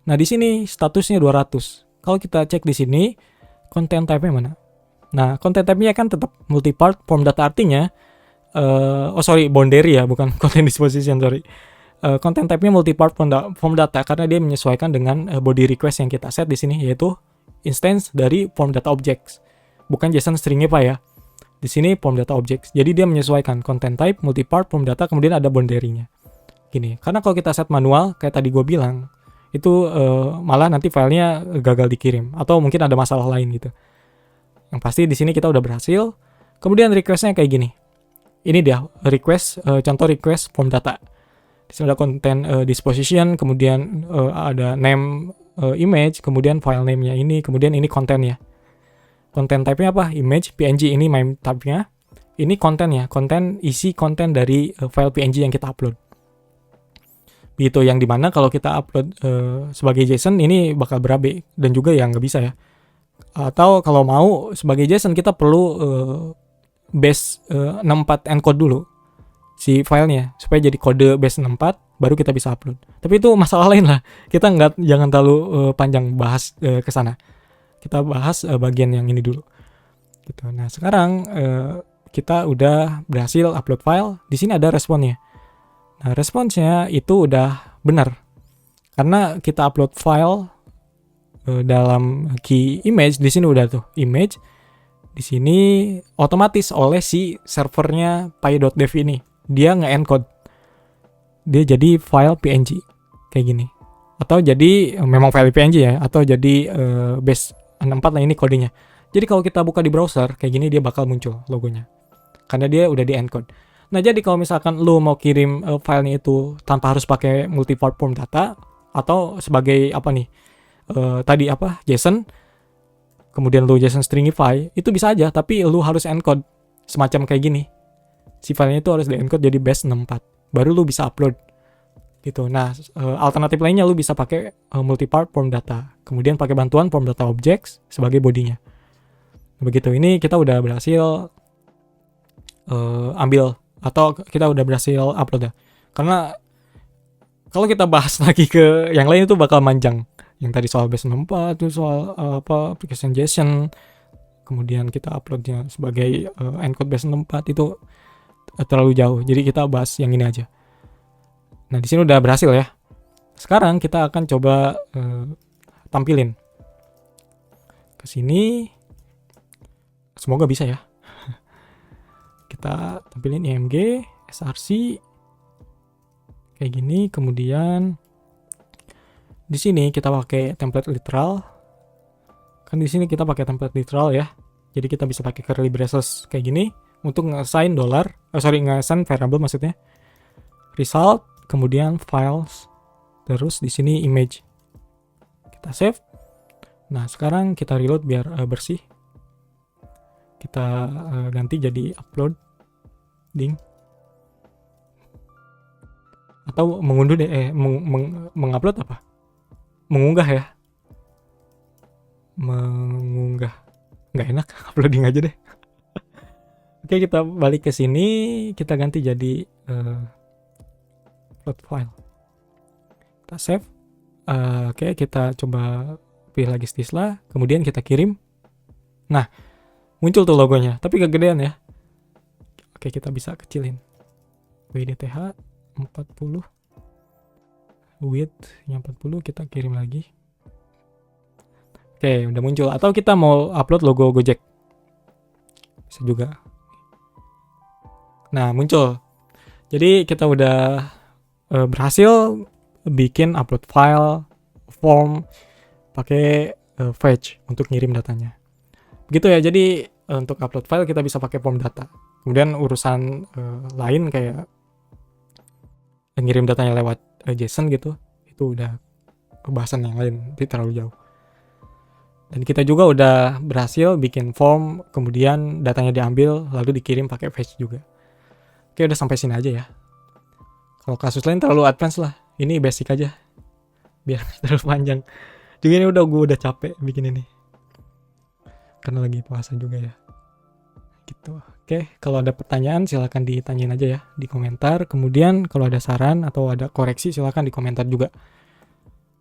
Nah, di sini statusnya 200. Kalau kita cek di sini, content type-nya mana? Nah, content type-nya kan tetap multi-part form data, artinya boundary ya, bukan content disposition, sorry. Content type-nya multi-part form data karena dia menyesuaikan dengan body request yang kita set di sini, yaitu instance dari form data objects. Bukan JSON stringify ya. Di sini form data objects. Jadi dia menyesuaikan content type, multi-part form data, kemudian ada boundary-nya. Gini, karena kalau kita set manual, kayak tadi gue bilang, itu malah nanti filenya gagal dikirim, atau mungkin ada masalah lain gitu. Yang pasti di sini kita udah berhasil. Kemudian request-nya kayak gini. Ini dia request, contoh request form data. Di sini ada content disposition, kemudian ada name image, kemudian file name-nya ini, kemudian ini content-nya. Content type-nya apa? Image, PNG, ini MIME type-nya. Ini content-nya, isi content dari file PNG yang kita upload. Gitu, yang dimana kalau kita upload sebagai JSON ini bakal berabe dan juga yang nggak bisa ya. Atau kalau mau sebagai JSON kita perlu base 64 encode dulu si filenya supaya jadi kode base64 baru kita bisa upload. Tapi itu masalah lain lah. Kita jangan terlalu panjang bahas ke sana. Kita bahas bagian yang ini dulu. Gitu. Nah, sekarang kita udah berhasil upload file. Di sini ada responnya. Nah, responsnya itu udah benar. Karena kita upload file dalam key image, di sini udah tuh image. Di sini otomatis oleh si servernya py.dev ini. Dia nge-encode. Dia jadi file PNG kayak gini. Atau jadi memang file PNG ya, atau jadi base64 lah ini kodenya. Jadi kalau kita buka di browser kayak gini dia bakal muncul logonya. Karena dia udah di-encode. Nah, jadi kalau misalkan lu mau kirim filenya itu tanpa harus pakai multi-part form data atau sebagai apa nih? Tadi apa? JSON, kemudian lu JSON stringify, itu bisa aja, tapi lu harus encode semacam kayak gini. Si filenya itu harus di-encode jadi base64. Baru lu bisa upload. Gitu. Nah, alternatif lainnya lu bisa pakai multi-part form data. Kemudian pakai bantuan form data objects sebagai bodinya. Begitu, ini kita udah berhasil ambil atau kita udah berhasil upload ya. Karena kalau kita bahas lagi ke yang lain itu bakal manjang. Yang tadi soal base64 itu soal application JSON, kemudian kita uploadnya sebagai encode base64 itu terlalu jauh. Jadi kita bahas yang ini aja. Nah, di sini udah berhasil ya. Sekarang kita akan coba tampilin ke sini. Semoga bisa ya. Kita tampilin img, src kayak gini, kemudian di sini kita pakai template literal. Kan di sini kita pakai template literal ya. Jadi kita bisa pakai curly braces kayak gini untuk nge-assign nge-assign variable maksudnya. Result, kemudian files, terus di sini image. Kita save. Nah, sekarang kita reload biar bersih. Kita ganti jadi upload ding. Atau mengunduh deh, mengupload apa? Mengunggah ya. Mengunggah. Nggak enak, uploading aja deh. Oke, kita balik ke sini, kita ganti jadi upload file. Kita save. Oke, kita coba pilih lagi Stisla, kemudian kita kirim. Nah, muncul tuh logonya, tapi kegedean ya. Oke, kita bisa kecilin. WDTH 40. Width-nya 40, kita kirim lagi. Oke, udah muncul. Atau kita mau upload logo Gojek. Bisa juga. Nah, muncul. Jadi kita udah berhasil bikin upload file, form, pakai fetch untuk ngirim datanya. Begitu ya, jadi untuk upload file kita bisa pakai form data. Kemudian urusan lain kayak ngirim datanya lewat JSON gitu, itu udah pembahasan yang lain, itu terlalu jauh. Dan kita juga udah berhasil bikin form, kemudian datanya diambil, lalu dikirim pakai fetch juga. Oke, udah sampai sini aja ya. Kalau kasus lain terlalu advance lah, ini basic aja, biar terlalu panjang. Juga ini gue udah capek bikin ini. Karena lagi puasa juga ya. Gitu. Oke, kalau ada pertanyaan silakan ditanyain aja ya di komentar. Kemudian kalau ada saran atau ada koreksi silakan di komentar juga.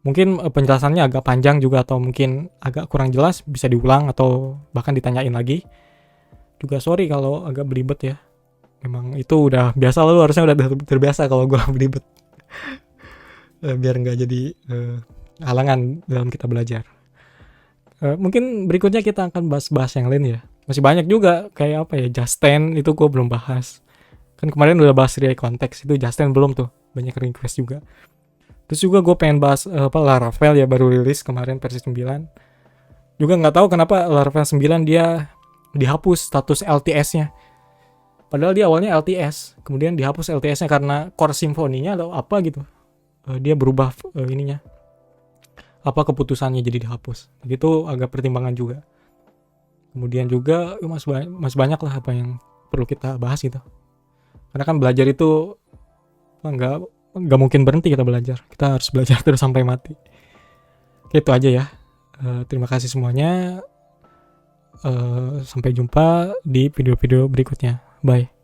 Mungkin penjelasannya agak panjang juga atau mungkin agak kurang jelas, bisa diulang atau bahkan ditanyain lagi. Juga sorry kalau agak belibet ya. Memang itu udah biasa, lalu harusnya udah terbiasa kalau gue belibet. Biar nggak jadi halangan dalam kita belajar. Mungkin berikutnya kita akan bahas yang lain ya. Masih banyak juga kayak apa ya, Just10 itu gue belum bahas. Kan kemarin udah bahas React Context, itu Just10 belum tuh, banyak request juga. Terus juga gue pengen bahas Laravel ya, baru rilis kemarin versi 9. Juga nggak tahu kenapa Laravel 9 dia dihapus status LTS-nya. Padahal dia awalnya LTS, kemudian dihapus LTS-nya karena core symphony-nya atau apa gitu. Dia berubah ininya. Apa keputusannya jadi dihapus. Itu agak pertimbangan juga. Kemudian juga masih banyak lah apa yang perlu kita bahas gitu. Karena kan belajar itu nggak mungkin berhenti kita belajar. Kita harus belajar terus sampai mati. Itu aja ya. Terima kasih semuanya. Sampai jumpa di video-video berikutnya. Bye.